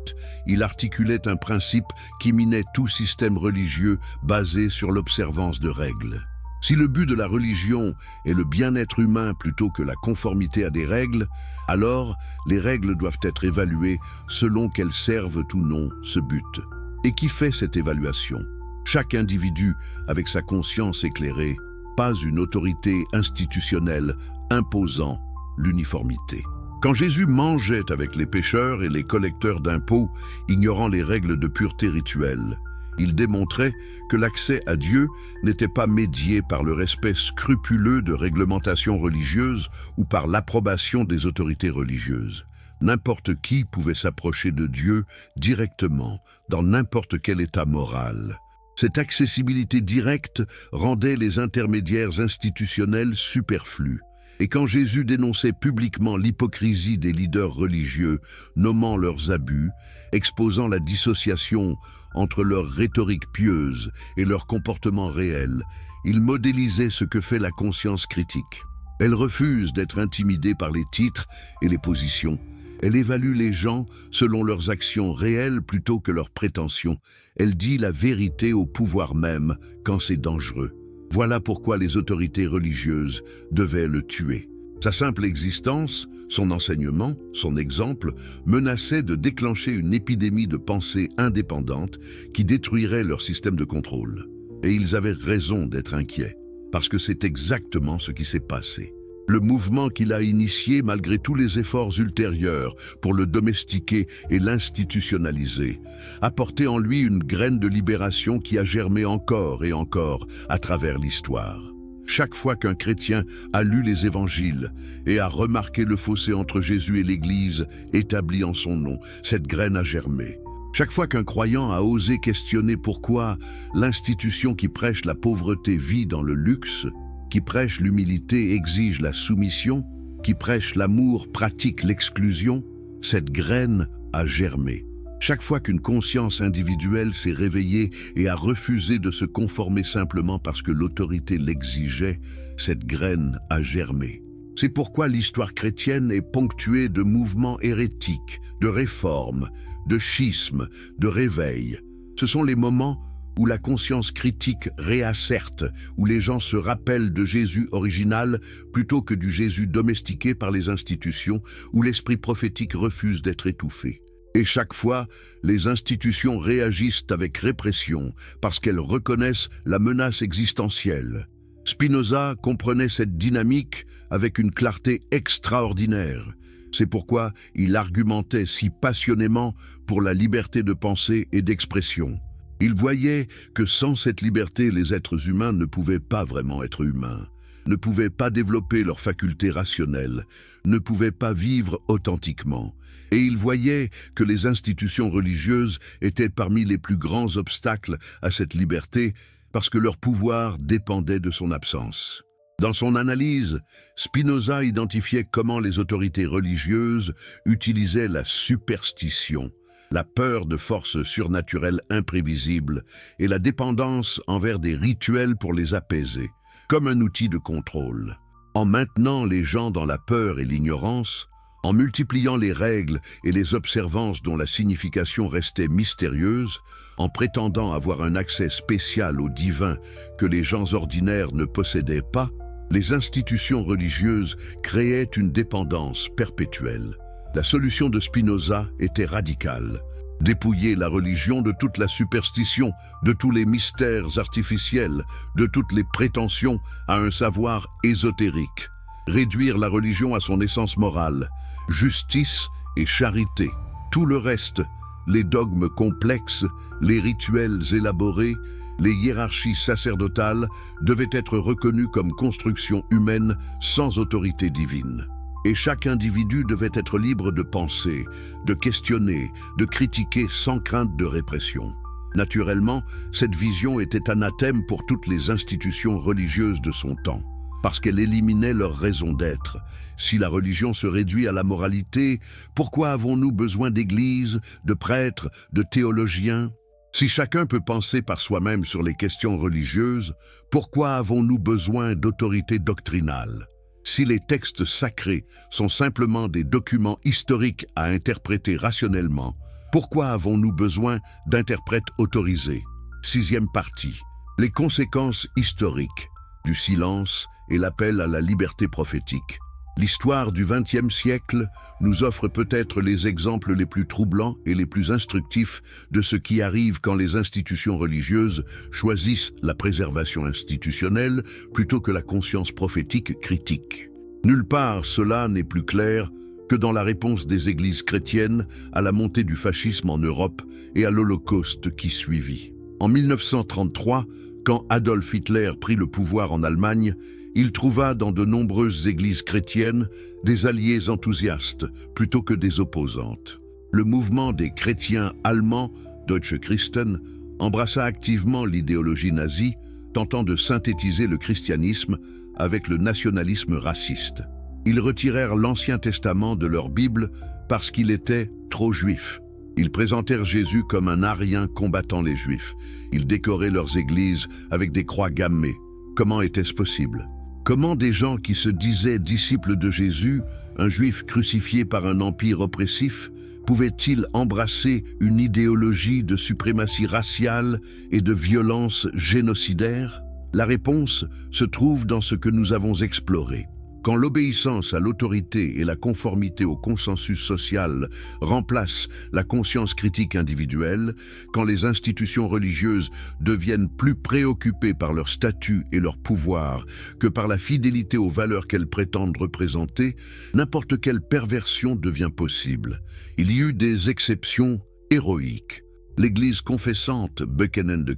il articulait un principe qui minait tout système religieux basé sur l'observance de règles. Si le but de la religion est le bien-être humain plutôt que la conformité à des règles, alors les règles doivent être évaluées selon qu'elles servent ou non ce but. Et qui fait cette évaluation? Chaque individu avec sa conscience éclairée, pas une autorité institutionnelle imposant l'uniformité. Quand Jésus mangeait avec les pécheurs et les collecteurs d'impôts, ignorant les règles de pureté rituelle, il démontrait que l'accès à Dieu n'était pas médié par le respect scrupuleux de réglementations religieuses ou par l'approbation des autorités religieuses. N'importe qui pouvait s'approcher de Dieu directement, dans n'importe quel état moral. Cette accessibilité directe rendait les intermédiaires institutionnels superflus. Et quand Jésus dénonçait publiquement l'hypocrisie des leaders religieux, nommant leurs abus, exposant la dissociation entre leur rhétorique pieuse et leur comportement réel, il modélisait ce que fait la conscience critique. Elle refuse d'être intimidée par les titres et les positions. Elle évalue les gens selon leurs actions réelles plutôt que leurs prétentions. Elle dit la vérité au pouvoir même quand c'est dangereux. Voilà pourquoi les autorités religieuses devaient le tuer. Sa simple existence, son enseignement, son exemple, menaçaient de déclencher une épidémie de pensée indépendante qui détruirait leur système de contrôle. Et ils avaient raison d'être inquiets, parce que c'est exactement ce qui s'est passé. Le mouvement qu'il a initié malgré tous les efforts ultérieurs pour le domestiquer et l'institutionnaliser, a porté en lui une graine de libération qui a germé encore et encore à travers l'histoire. Chaque fois qu'un chrétien a lu les évangiles et a remarqué le fossé entre Jésus et l'Église établi en son nom, cette graine a germé. Chaque fois qu'un croyant a osé questionner pourquoi l'institution qui prêche la pauvreté vit dans le luxe, qui prêche l'humilité exige la soumission, qui prêche l'amour pratique l'exclusion, cette graine a germé. Chaque fois qu'une conscience individuelle s'est réveillée et a refusé de se conformer simplement parce que l'autorité l'exigeait, cette graine a germé. C'est pourquoi l'histoire chrétienne est ponctuée de mouvements hérétiques, de réformes, de schismes, de réveils. Ce sont les moments où la conscience critique réasserte, où les gens se rappellent de Jésus original plutôt que du Jésus domestiqué par les institutions, où l'esprit prophétique refuse d'être étouffé. Et chaque fois, les institutions réagissent avec répression parce qu'elles reconnaissent la menace existentielle. Spinoza comprenait cette dynamique avec une clarté extraordinaire. C'est pourquoi il argumentait si passionnément pour la liberté de pensée et d'expression. Il voyait que sans cette liberté, les êtres humains ne pouvaient pas vraiment être humains, ne pouvaient pas développer leurs facultés rationnelles, ne pouvaient pas vivre authentiquement. Et il voyait que les institutions religieuses étaient parmi les plus grands obstacles à cette liberté parce que leur pouvoir dépendait de son absence. Dans son analyse, Spinoza identifiait comment les autorités religieuses utilisaient la superstition, la peur de forces surnaturelles imprévisibles et la dépendance envers des rituels pour les apaiser, comme un outil de contrôle. En maintenant les gens dans la peur et l'ignorance, en multipliant les règles et les observances dont la signification restait mystérieuse, en prétendant avoir un accès spécial au divin que les gens ordinaires ne possédaient pas, les institutions religieuses créaient une dépendance perpétuelle. La solution de Spinoza était radicale. Dépouiller la religion de toute la superstition, de tous les mystères artificiels, de toutes les prétentions à un savoir ésotérique. Réduire la religion à son essence morale, justice et charité. Tout le reste, les dogmes complexes, les rituels élaborés, les hiérarchies sacerdotales devaient être reconnus comme constructions humaines sans autorité divine. Et chaque individu devait être libre de penser, de questionner, de critiquer sans crainte de répression. Naturellement, cette vision était anathème pour toutes les institutions religieuses de son temps, parce qu'elle éliminait leur raison d'être. Si la religion se réduit à la moralité, pourquoi avons-nous besoin d'églises, de prêtres, de théologiens ? Si chacun peut penser par soi-même sur les questions religieuses, pourquoi avons-nous besoin d'autorité doctrinale ? Si les textes sacrés sont simplement des documents historiques à interpréter rationnellement, pourquoi avons-nous besoin d'interprètes autorisés ? 6e partie. Les conséquences historiques du silence et l'appel à la liberté prophétique. L'histoire du XXe siècle nous offre peut-être les exemples les plus troublants et les plus instructifs de ce qui arrive quand les institutions religieuses choisissent la préservation institutionnelle plutôt que la conscience prophétique critique. Nulle part cela n'est plus clair que dans la réponse des églises chrétiennes à la montée du fascisme en Europe et à l'Holocauste qui suivit. En 1933, quand Adolf Hitler prit le pouvoir en Allemagne, il trouva dans de nombreuses églises chrétiennes des alliés enthousiastes plutôt que des opposantes. Le mouvement des chrétiens allemands, Deutsche Christen, embrassa activement l'idéologie nazie, tentant de synthétiser le christianisme avec le nationalisme raciste. Ils retirèrent l'Ancien Testament de leur Bible parce qu'il était trop juif. Ils présentèrent Jésus comme un arien combattant les Juifs. Ils décoraient leurs églises avec des croix gammées. Comment était-ce possible ? Comment des gens qui se disaient disciples de Jésus, un Juif crucifié par un empire oppressif, pouvaient-ils embrasser une idéologie de suprématie raciale et de violence génocidaire ? La réponse se trouve dans ce que nous avons exploré. Quand l'obéissance à l'autorité et la conformité au consensus social remplacent la conscience critique individuelle, quand les institutions religieuses deviennent plus préoccupées par leur statut et leur pouvoir que par la fidélité aux valeurs qu'elles prétendent représenter, n'importe quelle perversion devient possible. Il y eut des exceptions héroïques. L'Église confessante Bekennende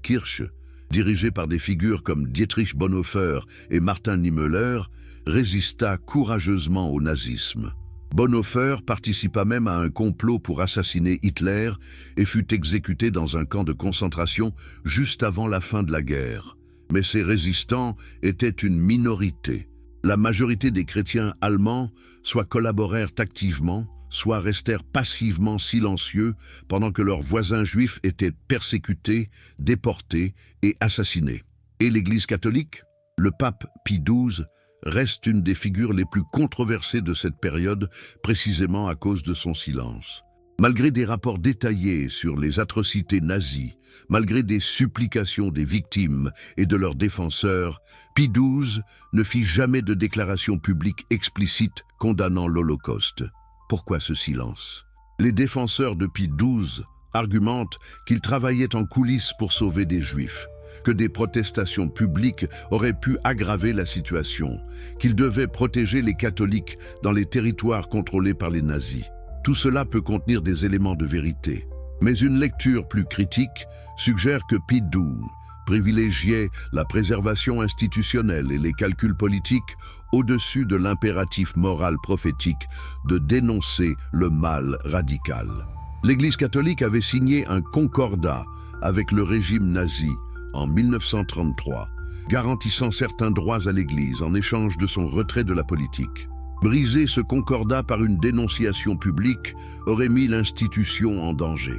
dirigée par des figures comme Dietrich Bonhoeffer et Martin Niemöller, résista courageusement au nazisme. Bonhoeffer participa même à un complot pour assassiner Hitler et fut exécuté dans un camp de concentration juste avant la fin de la guerre. Mais ces résistants étaient une minorité. La majorité des chrétiens allemands soit collaborèrent activement, soit restèrent passivement silencieux pendant que leurs voisins juifs étaient persécutés, déportés et assassinés. Et l'Église catholique? Le pape Pie XII reste une des figures les plus controversées de cette période, précisément à cause de son silence. Malgré des rapports détaillés sur les atrocités nazies, malgré des supplications des victimes et de leurs défenseurs, Pie XII ne fit jamais de déclaration publique explicite condamnant l'Holocauste. Pourquoi ce silence? Les défenseurs de Pie XII argumentent qu'il travaillait en coulisses pour sauver des Juifs, que des protestations publiques auraient pu aggraver la situation, qu'il devait protéger les catholiques dans les territoires contrôlés par les nazis. Tout cela peut contenir des éléments de vérité. Mais une lecture plus critique suggère que Pie XII privilégiait la préservation institutionnelle et les calculs politiques au-dessus de l'impératif moral prophétique de dénoncer le mal radical. L'Église catholique avait signé un concordat avec le régime nazi en 1933, garantissant certains droits à l'Église en échange de son retrait de la politique. Briser ce concordat par une dénonciation publique aurait mis l'institution en danger.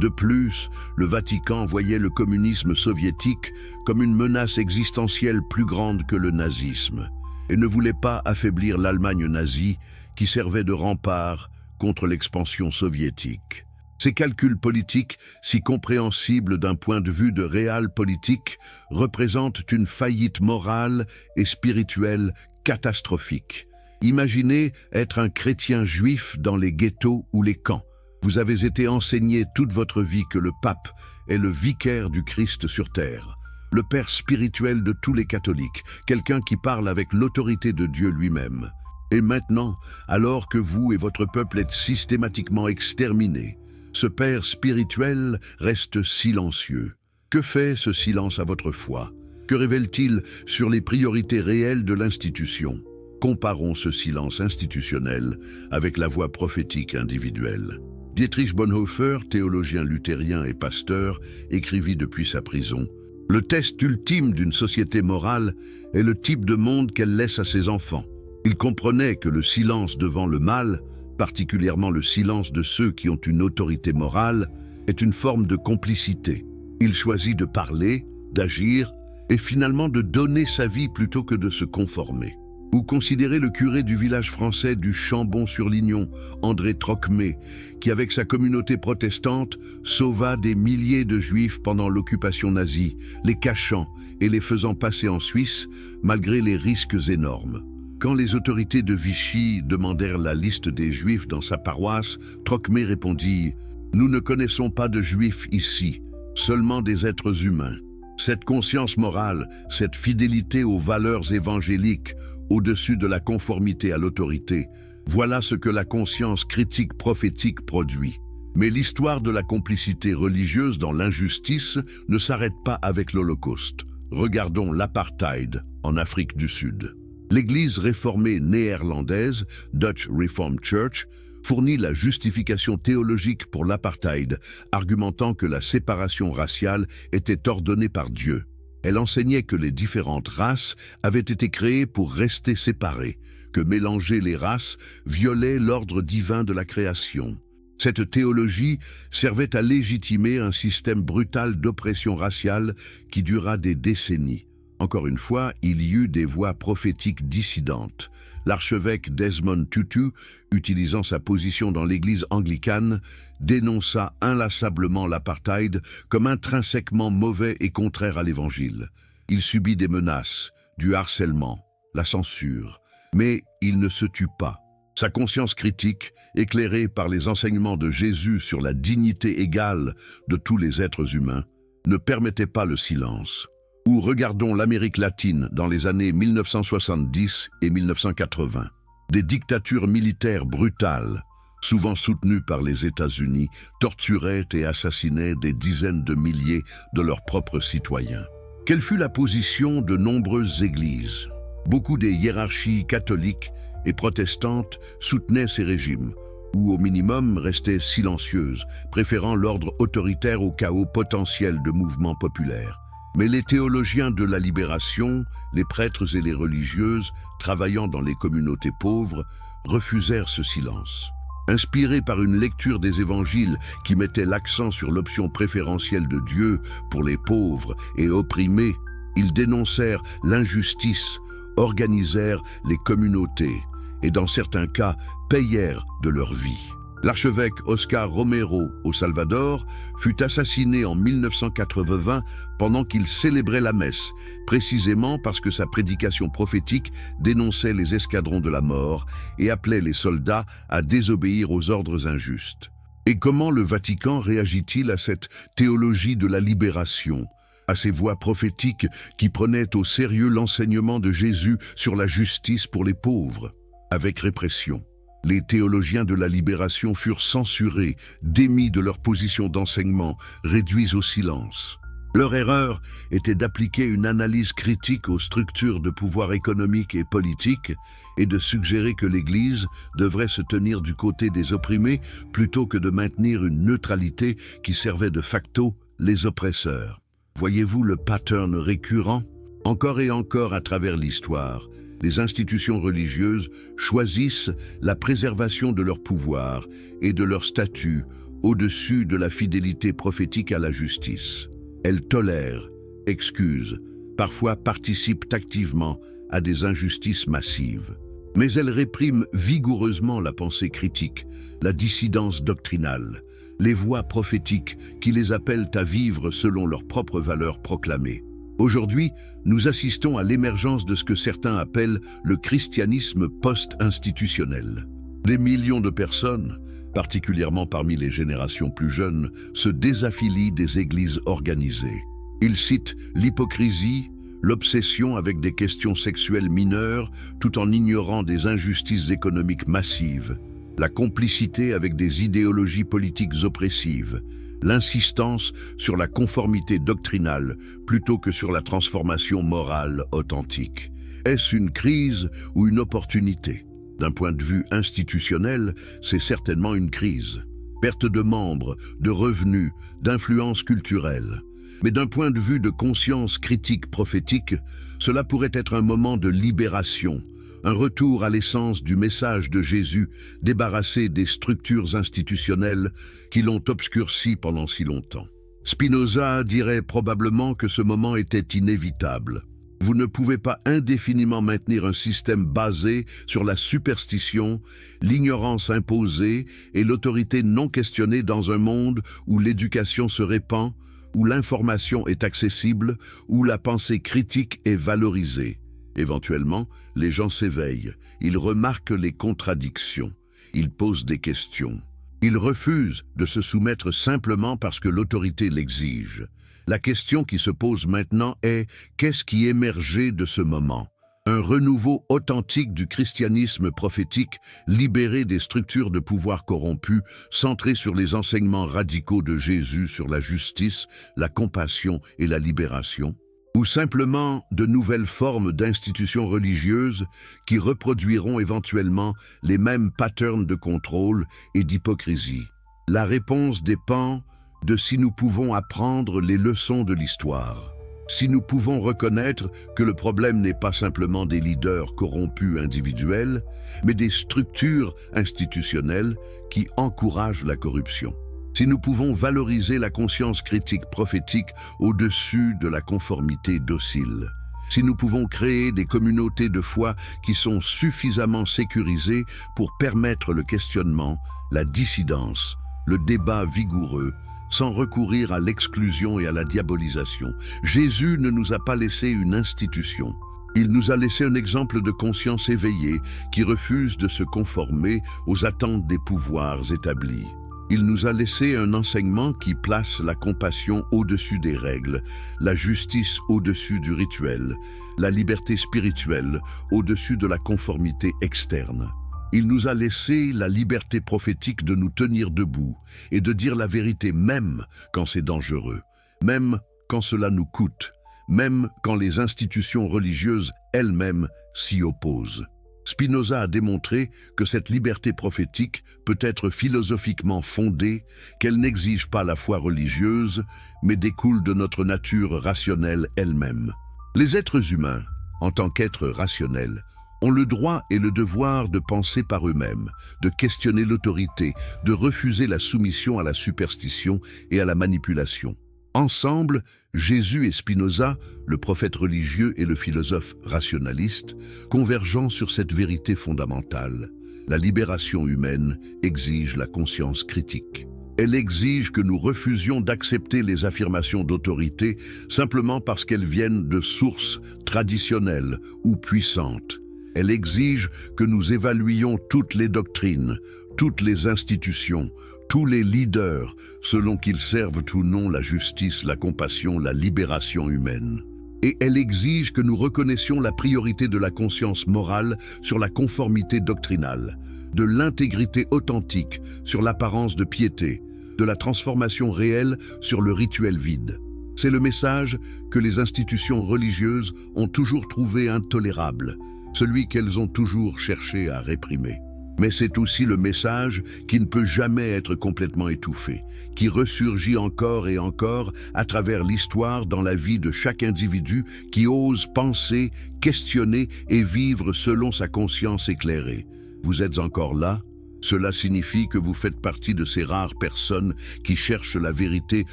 De plus, le Vatican voyait le communisme soviétique comme une menace existentielle plus grande que le nazisme et ne voulait pas affaiblir l'Allemagne nazie qui servait de rempart contre l'expansion soviétique. Ces calculs politiques, si compréhensibles d'un point de vue de realpolitik, représentent une faillite morale et spirituelle catastrophique. Imaginez être un chrétien juif dans les ghettos ou les camps. Vous avez été enseigné toute votre vie que le pape est le vicaire du Christ sur terre, le père spirituel de tous les catholiques, quelqu'un qui parle avec l'autorité de Dieu lui-même. Et maintenant, alors que vous et votre peuple êtes systématiquement exterminés, ce père spirituel reste silencieux. Que fait ce silence à votre foi? Que révèle-t-il sur les priorités réelles de l'institution? Comparons ce silence institutionnel avec la voix prophétique individuelle. Dietrich Bonhoeffer, théologien luthérien et pasteur, écrivit depuis sa prison: « Le test ultime d'une société morale est le type de monde qu'elle laisse à ses enfants. » Il comprenait que le silence devant le mal, particulièrement le silence de ceux qui ont une autorité morale, est une forme de complicité. Il choisit de parler, d'agir et finalement de donner sa vie plutôt que de se conformer. Ou considérez le curé du village français du Chambon-sur-Lignon, André Trocmé, qui avec sa communauté protestante sauva des milliers de juifs pendant l'occupation nazie, les cachant et les faisant passer en Suisse malgré les risques énormes. Quand les autorités de Vichy demandèrent la liste des juifs dans sa paroisse, Trocmé répondit: « Nous ne connaissons pas de juifs ici, seulement des êtres humains. » Cette conscience morale, cette fidélité aux valeurs évangéliques, au-dessus de la conformité à l'autorité, voilà ce que la conscience critique prophétique produit. Mais l'histoire de la complicité religieuse dans l'injustice ne s'arrête pas avec l'Holocauste. Regardons l'apartheid en Afrique du Sud. L'Église réformée néerlandaise, Dutch Reformed Church, fournit la justification théologique pour l'apartheid, argumentant que la séparation raciale était ordonnée par Dieu. Elle enseignait que les différentes races avaient été créées pour rester séparées, que mélanger les races violait l'ordre divin de la création. Cette théologie servait à légitimer un système brutal d'oppression raciale qui dura des décennies. Encore une fois, il y eut des voix prophétiques dissidentes. L'archevêque Desmond Tutu, utilisant sa position dans l'Église anglicane, dénonça inlassablement l'apartheid comme intrinsèquement mauvais et contraire à l'Évangile. Il subit des menaces, du harcèlement, la censure, Mais il ne se tue pas. Sa conscience critique, éclairée par les enseignements de Jésus sur la dignité égale de tous les êtres humains, ne permettait pas le silence. Ou regardons l'Amérique latine dans les années 1970 et 1980. Des dictatures militaires brutales, souvent soutenues par les États-Unis, torturaient et assassinaient des dizaines de milliers de leurs propres citoyens. Quelle fut la position de nombreuses églises? Beaucoup des hiérarchies catholiques et protestantes soutenaient ces régimes, ou au minimum restaient silencieuses, préférant l'ordre autoritaire au chaos potentiel de mouvements populaires. Mais les théologiens de la libération, les prêtres et les religieuses, travaillant dans les communautés pauvres, refusèrent ce silence. Inspirés par une lecture des évangiles qui mettait l'accent sur l'option préférentielle de Dieu pour les pauvres et opprimés, ils dénoncèrent l'injustice, organisèrent les communautés et dans certains cas payèrent de leur vie. L'archevêque Oscar Romero au Salvador fut assassiné en 1980 pendant qu'il célébrait la messe, précisément parce que sa prédication prophétique dénonçait les escadrons de la mort et appelait les soldats à désobéir aux ordres injustes. Et comment le Vatican réagit-il à cette théologie de la libération, à ces voix prophétiques qui prenaient au sérieux l'enseignement de Jésus sur la justice pour les pauvres? Avec répression, les théologiens de la libération furent censurés, démis de leur position d'enseignement, réduits au silence. Leur erreur était d'appliquer une analyse critique aux structures de pouvoir économique et politique et de suggérer que l'Église devrait se tenir du côté des opprimés plutôt que de maintenir une neutralité qui servait de facto les oppresseurs. Voyez-vous le pattern récurrent? Encore et encore à travers l'histoire, les institutions religieuses choisissent la préservation de leur pouvoir et de leur statut au-dessus de la fidélité prophétique à la justice. Elles tolèrent, excusent, parfois participent activement à des injustices massives. Mais elles répriment vigoureusement la pensée critique, la dissidence doctrinale, les voix prophétiques qui les appellent à vivre selon leurs propres valeurs proclamées. Aujourd'hui, nous assistons à l'émergence de ce que certains appellent le christianisme post-institutionnel. Des millions de personnes, particulièrement parmi les générations plus jeunes, se désaffilient des églises organisées. Ils citent l'hypocrisie, l'obsession avec des questions sexuelles mineures tout en ignorant des injustices économiques massives, la complicité avec des idéologies politiques oppressives, l'insistance sur la conformité doctrinale plutôt que sur la transformation morale authentique. Est-ce une crise ou une opportunité? D'un point de vue institutionnel, c'est certainement une crise. Perte de membres, de revenus, d'influence culturelle. Mais d'un point de vue de conscience critique prophétique, cela pourrait être un moment de libération, un retour à l'essence du message de Jésus, débarrassé des structures institutionnelles qui l'ont obscurci pendant si longtemps. Spinoza dirait probablement que ce moment était inévitable. Vous ne pouvez pas indéfiniment maintenir un système basé sur la superstition, l'ignorance imposée et l'autorité non questionnée dans un monde où l'éducation se répand, où l'information est accessible, où la pensée critique est valorisée. Éventuellement, les gens s'éveillent, ils remarquent les contradictions, ils posent des questions. Ils refusent de se soumettre simplement parce que l'autorité l'exige. La question qui se pose maintenant est « qu'est-ce qui émergeait de ce moment ?» Un renouveau authentique du christianisme prophétique, libéré des structures de pouvoir corrompues, centré sur les enseignements radicaux de Jésus sur la justice, la compassion et la libération, ou simplement de nouvelles formes d'institutions religieuses qui reproduiront éventuellement les mêmes patterns de contrôle et d'hypocrisie. La réponse dépend de si nous pouvons apprendre les leçons de l'histoire, si nous pouvons reconnaître que le problème n'est pas simplement des leaders corrompus individuels, mais des structures institutionnelles qui encouragent la corruption. Si nous pouvons valoriser la conscience critique prophétique au-dessus de la conformité docile, si nous pouvons créer des communautés de foi qui sont suffisamment sécurisées pour permettre le questionnement, la dissidence, le débat vigoureux, sans recourir à l'exclusion et à la diabolisation. Jésus ne nous a pas laissé une institution, Il nous a laissé un exemple de conscience éveillée qui refuse de se conformer aux attentes des pouvoirs établis. Il nous a laissé un enseignement qui place la compassion au-dessus des règles, la justice au-dessus du rituel, la liberté spirituelle au-dessus de la conformité externe. Il nous a laissé la liberté prophétique de nous tenir debout et de dire la vérité même quand c'est dangereux, même quand cela nous coûte, même quand les institutions religieuses elles-mêmes s'y opposent. Spinoza a démontré que cette liberté prophétique peut être philosophiquement fondée, qu'elle n'exige pas la foi religieuse, mais découle de notre nature rationnelle elle-même. Les êtres humains, en tant qu'êtres rationnels, ont le droit et le devoir de penser par eux-mêmes, de questionner l'autorité, de refuser la soumission à la superstition et à la manipulation. Ensemble, Jésus et Spinoza, le prophète religieux et le philosophe rationaliste, convergeant sur cette vérité fondamentale. La libération humaine exige la conscience critique. Elle exige que nous refusions d'accepter les affirmations d'autorité simplement parce qu'elles viennent de sources traditionnelles ou puissantes. Elle exige que nous évaluions toutes les doctrines, toutes les institutions, tous les leaders, selon qu'ils servent ou non la justice, la compassion, la libération humaine. Et elle exige que nous reconnaissions la priorité de la conscience morale sur la conformité doctrinale, de l'intégrité authentique sur l'apparence de piété, de la transformation réelle sur le rituel vide. C'est le message que les institutions religieuses ont toujours trouvé intolérable, celui qu'elles ont toujours cherché à réprimer. Mais c'est aussi le message qui ne peut jamais être complètement étouffé, qui ressurgit encore et encore à travers l'histoire dans la vie de chaque individu qui ose penser, questionner et vivre selon sa conscience éclairée. Vous êtes encore là? Cela signifie que vous faites partie de ces rares personnes qui cherchent la vérité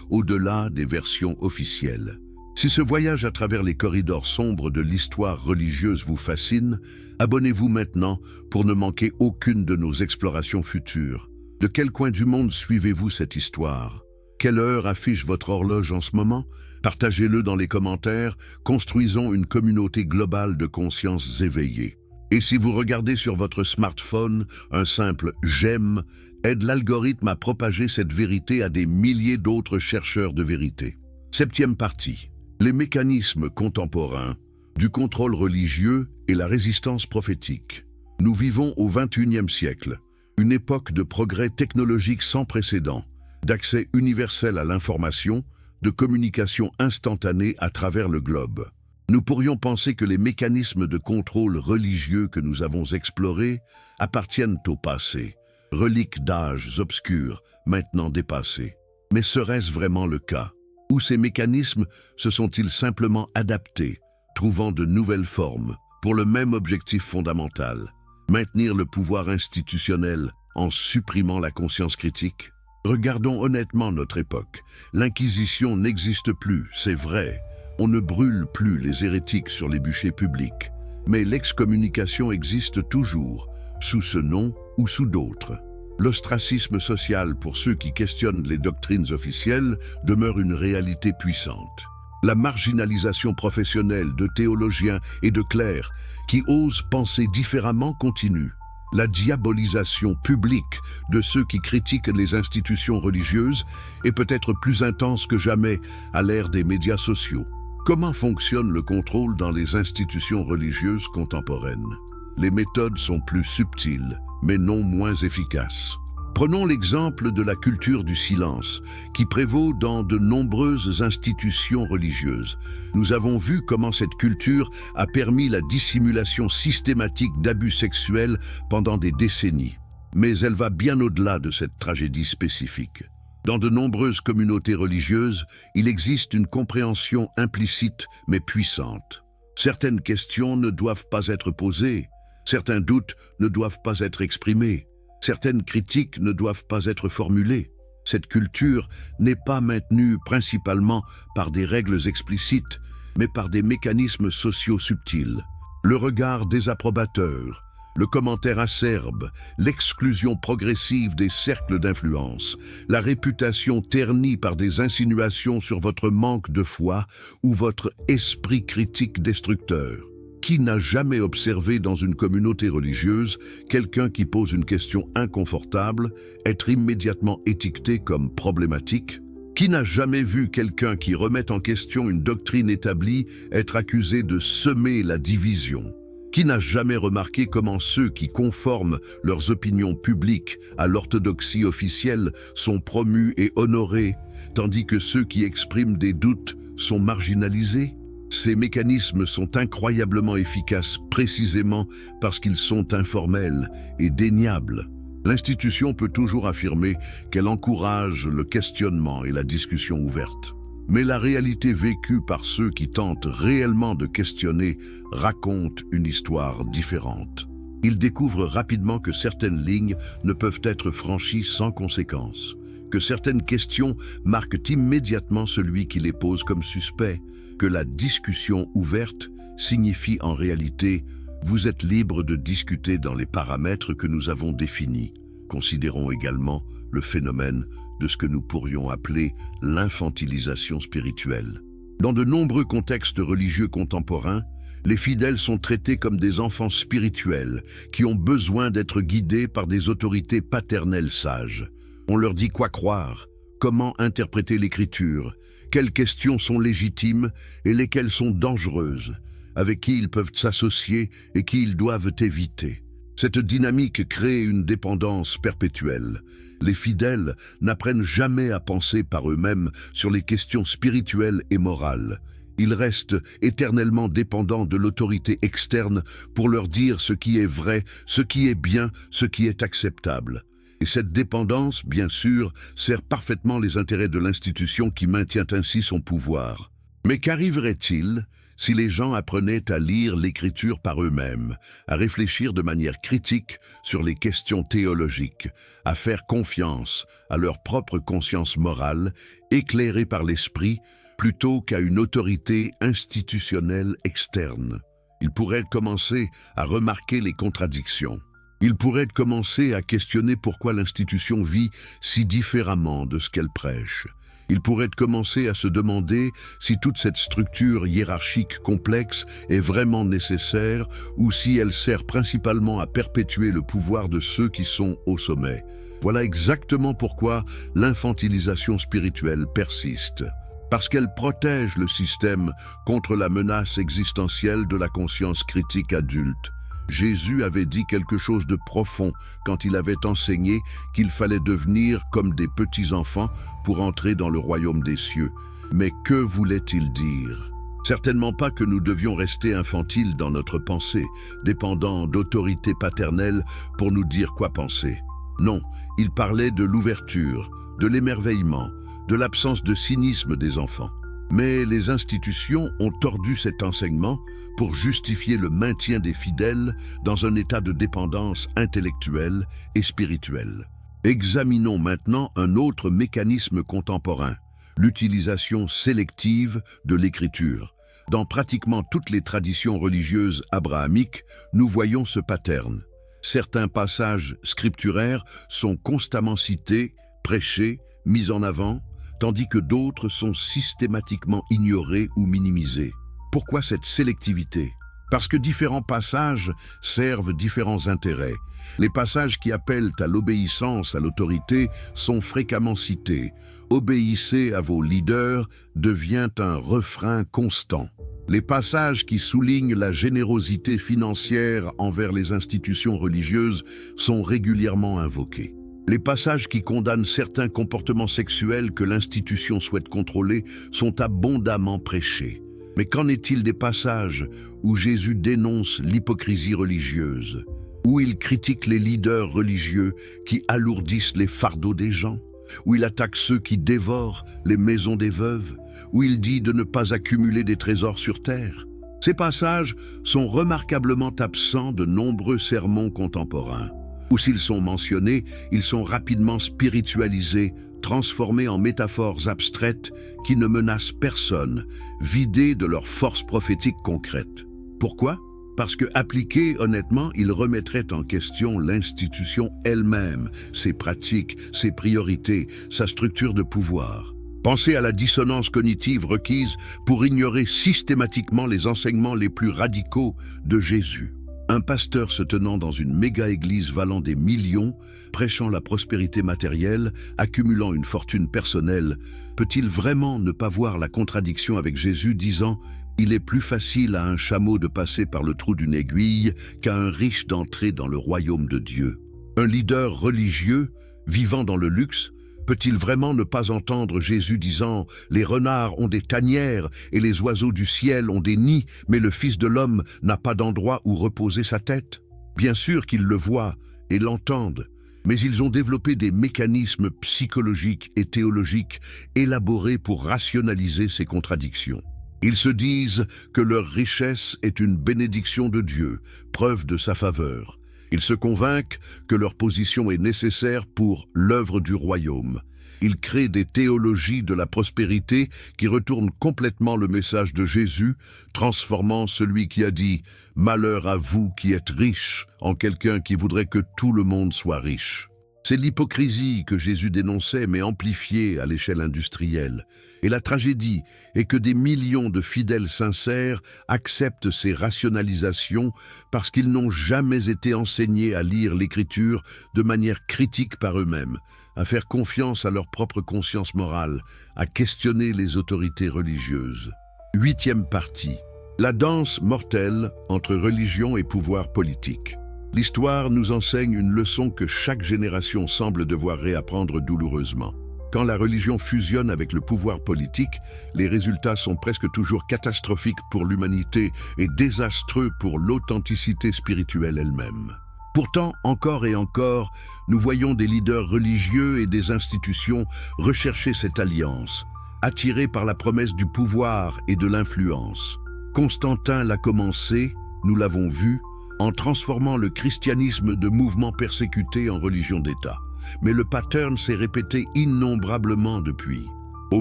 au-delà des versions officielles. Si ce voyage à travers les corridors sombres de l'histoire religieuse vous fascine, abonnez-vous maintenant pour ne manquer aucune de nos explorations futures. De quel coin du monde suivez-vous cette histoire? Quelle heure affiche votre horloge en ce moment? Partagez-le dans les commentaires, construisons une communauté globale de consciences éveillées. Et si vous regardez sur votre smartphone, un simple « j'aime » aide l'algorithme à propager cette vérité à des milliers d'autres chercheurs de vérité. 7e partie. Les mécanismes contemporains du contrôle religieux et la résistance prophétique. Nous vivons au XXIe siècle, une époque de progrès technologique sans précédent, d'accès universel à l'information, de communication instantanée à travers le globe. Nous pourrions penser que les mécanismes de contrôle religieux que nous avons explorés appartiennent au passé, reliques d'âges obscurs, maintenant dépassés. Mais serait-ce vraiment le cas? Ou ces mécanismes se sont-ils simplement adaptés, trouvant de nouvelles formes, pour le même objectif fondamental, maintenir le pouvoir institutionnel en supprimant la conscience critique? Regardons honnêtement notre époque. L'Inquisition n'existe plus, c'est vrai. On ne brûle plus les hérétiques sur les bûchers publics. Mais l'excommunication existe toujours, sous ce nom ou sous d'autres. L'ostracisme social pour ceux qui questionnent les doctrines officielles demeure une réalité puissante. La marginalisation professionnelle de théologiens et de clercs qui osent penser différemment continue. La diabolisation publique de ceux qui critiquent les institutions religieuses est peut-être plus intense que jamais à l'ère des médias sociaux. Comment fonctionne le contrôle dans les institutions religieuses contemporaines? Les méthodes sont plus subtiles, mais non moins efficaces. Prenons l'exemple de la culture du silence, qui prévaut dans de nombreuses institutions religieuses. Nous avons vu comment cette culture a permis la dissimulation systématique d'abus sexuels pendant des décennies. Mais elle va bien au-delà de cette tragédie spécifique. Dans de nombreuses communautés religieuses, il existe une compréhension implicite mais puissante. Certaines questions ne doivent pas être posées. Certains doutes ne doivent pas être exprimés. Certaines critiques ne doivent pas être formulées. Cette culture n'est pas maintenue principalement par des règles explicites, mais par des mécanismes sociaux subtils. Le regard désapprobateur, le commentaire acerbe, l'exclusion progressive des cercles d'influence, la réputation ternie par des insinuations sur votre manque de foi ou votre esprit critique destructeur. Qui n'a jamais observé dans une communauté religieuse quelqu'un qui pose une question inconfortable être immédiatement étiqueté comme problématique? Qui n'a jamais vu quelqu'un qui remet en question une doctrine établie être accusé de semer la division? Qui n'a jamais remarqué comment ceux qui conforment leurs opinions publiques à l'orthodoxie officielle sont promus et honorés, tandis que ceux qui expriment des doutes sont marginalisés? Ces mécanismes sont incroyablement efficaces précisément parce qu'ils sont informels et déniables. L'institution peut toujours affirmer qu'elle encourage le questionnement et la discussion ouverte. Mais la réalité vécue par ceux qui tentent réellement de questionner raconte une histoire différente. Ils découvrent rapidement que certaines lignes ne peuvent être franchies sans conséquence, que certaines questions marquent immédiatement celui qui les pose comme suspect, que la discussion ouverte signifie en réalité « vous êtes libre de discuter dans les paramètres que nous avons définis ». Considérons également le phénomène de ce que nous pourrions appeler l'infantilisation spirituelle. Dans de nombreux contextes religieux contemporains, les fidèles sont traités comme des enfants spirituels qui ont besoin d'être guidés par des autorités paternelles sages. On leur dit quoi croire, comment interpréter l'écriture, quelles questions sont légitimes et lesquelles sont dangereuses, avec qui ils peuvent s'associer et qui ils doivent éviter. Cette dynamique crée une dépendance perpétuelle. Les fidèles n'apprennent jamais à penser par eux-mêmes sur les questions spirituelles et morales. Ils restent éternellement dépendants de l'autorité externe pour leur dire ce qui est vrai, ce qui est bien, ce qui est acceptable. Et cette dépendance, bien sûr, sert parfaitement les intérêts de l'institution qui maintient ainsi son pouvoir. Mais qu'arriverait-il si les gens apprenaient à lire l'écriture par eux-mêmes, à réfléchir de manière critique sur les questions théologiques, à faire confiance à leur propre conscience morale, éclairée par l'esprit, plutôt qu'à une autorité institutionnelle externe? Ils pourraient commencer à remarquer les contradictions. Ils pourraient commencer à questionner pourquoi l'institution vit si différemment de ce qu'elle prêche. Ils pourraient commencer à se demander si toute cette structure hiérarchique complexe est vraiment nécessaire ou si elle sert principalement à perpétuer le pouvoir de ceux qui sont au sommet. Voilà exactement pourquoi l'infantilisation spirituelle persiste. Parce qu'elle protège le système contre la menace existentielle de la conscience critique adulte. Jésus avait dit quelque chose de profond quand il avait enseigné qu'il fallait devenir comme des petits-enfants pour entrer dans le royaume des cieux. Mais que voulait-il dire? Certainement pas que nous devions rester infantiles dans notre pensée, dépendant d'autorité paternelle pour nous dire quoi penser. Non, il parlait de l'ouverture, de l'émerveillement, de l'absence de cynisme des enfants. Mais les institutions ont tordu cet enseignement pour justifier le maintien des fidèles dans un état de dépendance intellectuelle et spirituelle. Examinons maintenant un autre mécanisme contemporain, l'utilisation sélective de l'écriture. Dans pratiquement toutes les traditions religieuses abrahamiques, nous voyons ce pattern. Certains passages scripturaires sont constamment cités, prêchés, mis en avant, tandis que d'autres sont systématiquement ignorés ou minimisés. Pourquoi cette sélectivité? Parce que différents passages servent différents intérêts. Les passages qui appellent à l'obéissance à l'autorité sont fréquemment cités. Obéissez à vos leaders devient un refrain constant. Les passages qui soulignent la générosité financière envers les institutions religieuses sont régulièrement invoqués. Les passages qui condamnent certains comportements sexuels que l'institution souhaite contrôler sont abondamment prêchés. Mais qu'en est-il des passages où Jésus dénonce l'hypocrisie religieuse, où il critique les leaders religieux qui alourdissent les fardeaux des gens, où il attaque ceux qui dévorent les maisons des veuves, où il dit de ne pas accumuler des trésors sur terre? Ces passages sont remarquablement absents de nombreux sermons contemporains. Ou s'ils sont mentionnés, ils sont rapidement spiritualisés, transformés en métaphores abstraites qui ne menacent personne, vidés de leur force prophétique concrète. Pourquoi? Parce que, appliqués honnêtement, ils remettraient en question l'institution elle-même, ses pratiques, ses priorités, sa structure de pouvoir. Pensez à la dissonance cognitive requise pour ignorer systématiquement les enseignements les plus radicaux de Jésus. Un pasteur se tenant dans une méga-église valant des millions, prêchant la prospérité matérielle, accumulant une fortune personnelle, peut-il vraiment ne pas voir la contradiction avec Jésus disant « Il est plus facile à un chameau de passer par le trou d'une aiguille qu'à un riche d'entrer dans le royaume de Dieu ». Un leader religieux, vivant dans le luxe, peut-il vraiment ne pas entendre Jésus disant « Les renards ont des tanières et les oiseaux du ciel ont des nids, mais le Fils de l'homme n'a pas d'endroit où reposer sa tête ?» Bien sûr qu'ils le voient et l'entendent, mais ils ont développé des mécanismes psychologiques et théologiques élaborés pour rationaliser ces contradictions. Ils se disent que leur richesse est une bénédiction de Dieu, preuve de sa faveur. Ils se convainquent que leur position est nécessaire pour l'œuvre du royaume. Ils créent des théologies de la prospérité qui retournent complètement le message de Jésus, transformant celui qui a dit « Malheur à vous qui êtes riches » en quelqu'un qui voudrait que tout le monde soit riche. C'est l'hypocrisie que Jésus dénonçait mais amplifiée à l'échelle industrielle. Et la tragédie est que des millions de fidèles sincères acceptent ces rationalisations parce qu'ils n'ont jamais été enseignés à lire l'Écriture de manière critique par eux-mêmes, à faire confiance à leur propre conscience morale, à questionner les autorités religieuses. 8e partie. La danse mortelle entre religion et pouvoir politique. L'histoire nous enseigne une leçon que chaque génération semble devoir réapprendre douloureusement. Quand la religion fusionne avec le pouvoir politique, les résultats sont presque toujours catastrophiques pour l'humanité et désastreux pour l'authenticité spirituelle elle-même. Pourtant, encore et encore, nous voyons des leaders religieux et des institutions rechercher cette alliance, attirés par la promesse du pouvoir et de l'influence. Constantin l'a commencé, nous l'avons vu, en transformant le christianisme de mouvement persécuté en religion d'État. Mais le pattern s'est répété innombrablement depuis. Au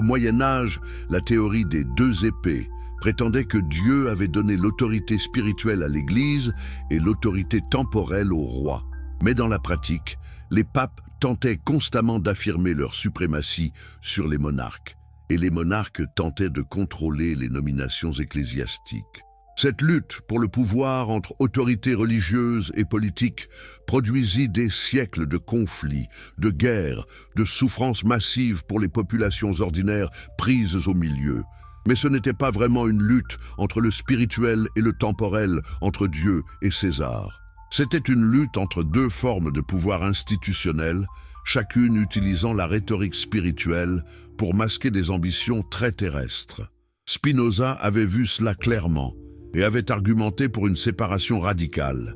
Moyen-Âge, la théorie des 2 épées prétendait que Dieu avait donné l'autorité spirituelle à l'Église et l'autorité temporelle au roi. Mais dans la pratique, les papes tentaient constamment d'affirmer leur suprématie sur les monarques, et les monarques tentaient de contrôler les nominations ecclésiastiques. Cette lutte pour le pouvoir entre autorités religieuses et politiques produisit des siècles de conflits, de guerres, de souffrances massives pour les populations ordinaires prises au milieu. Mais ce n'était pas vraiment une lutte entre le spirituel et le temporel, entre Dieu et César. C'était une lutte entre 2 formes de pouvoir institutionnel, chacune utilisant la rhétorique spirituelle pour masquer des ambitions très terrestres. Spinoza avait vu cela clairement et avait argumenté pour une séparation radicale.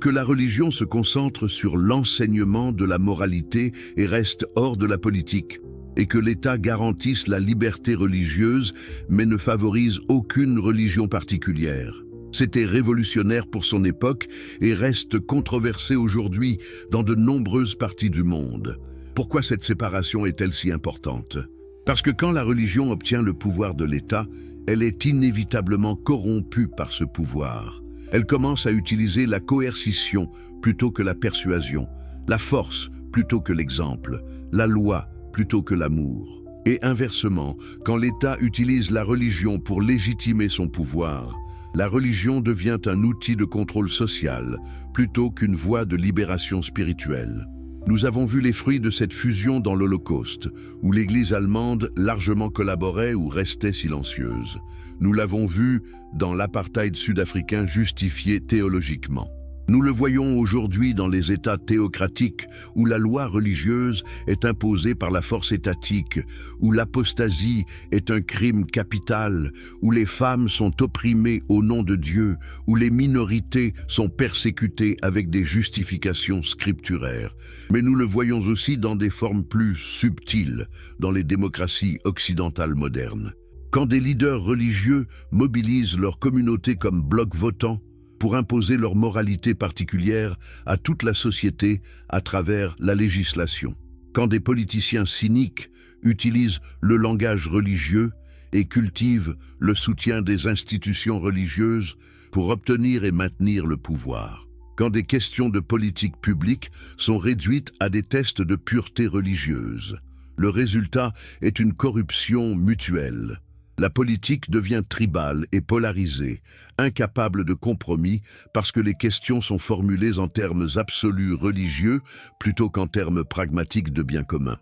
Que la religion se concentre sur l'enseignement de la moralité et reste hors de la politique, et que l'État garantisse la liberté religieuse mais ne favorise aucune religion particulière. C'était révolutionnaire pour son époque et reste controversé aujourd'hui dans de nombreuses parties du monde. Pourquoi cette séparation est-elle si importante? Parce que quand la religion obtient le pouvoir de l'État, elle est inévitablement corrompue par ce pouvoir. Elle commence à utiliser la coercition plutôt que la persuasion, la force plutôt que l'exemple, la loi plutôt que l'amour. Et inversement, quand l'État utilise la religion pour légitimer son pouvoir, la religion devient un outil de contrôle social plutôt qu'une voie de libération spirituelle. Nous avons vu les fruits de cette fusion dans l'Holocauste, où l'Église allemande largement collaborait ou restait silencieuse. Nous l'avons vu dans l'apartheid sud-africain justifié théologiquement. Nous le voyons aujourd'hui dans les États théocratiques où la loi religieuse est imposée par la force étatique, où l'apostasie est un crime capital, où les femmes sont opprimées au nom de Dieu, où les minorités sont persécutées avec des justifications scripturaires. Mais nous le voyons aussi dans des formes plus subtiles, dans les démocraties occidentales modernes. Quand des leaders religieux mobilisent leur communauté comme bloc votant, pour imposer leur moralité particulière à toute la société à travers la législation. Quand des politiciens cyniques utilisent le langage religieux et cultivent le soutien des institutions religieuses pour obtenir et maintenir le pouvoir. Quand des questions de politique publique sont réduites à des tests de pureté religieuse. Le résultat est une corruption mutuelle. La politique devient tribale et polarisée, incapable de compromis parce que les questions sont formulées en termes absolus religieux plutôt qu'en termes pragmatiques de bien commun.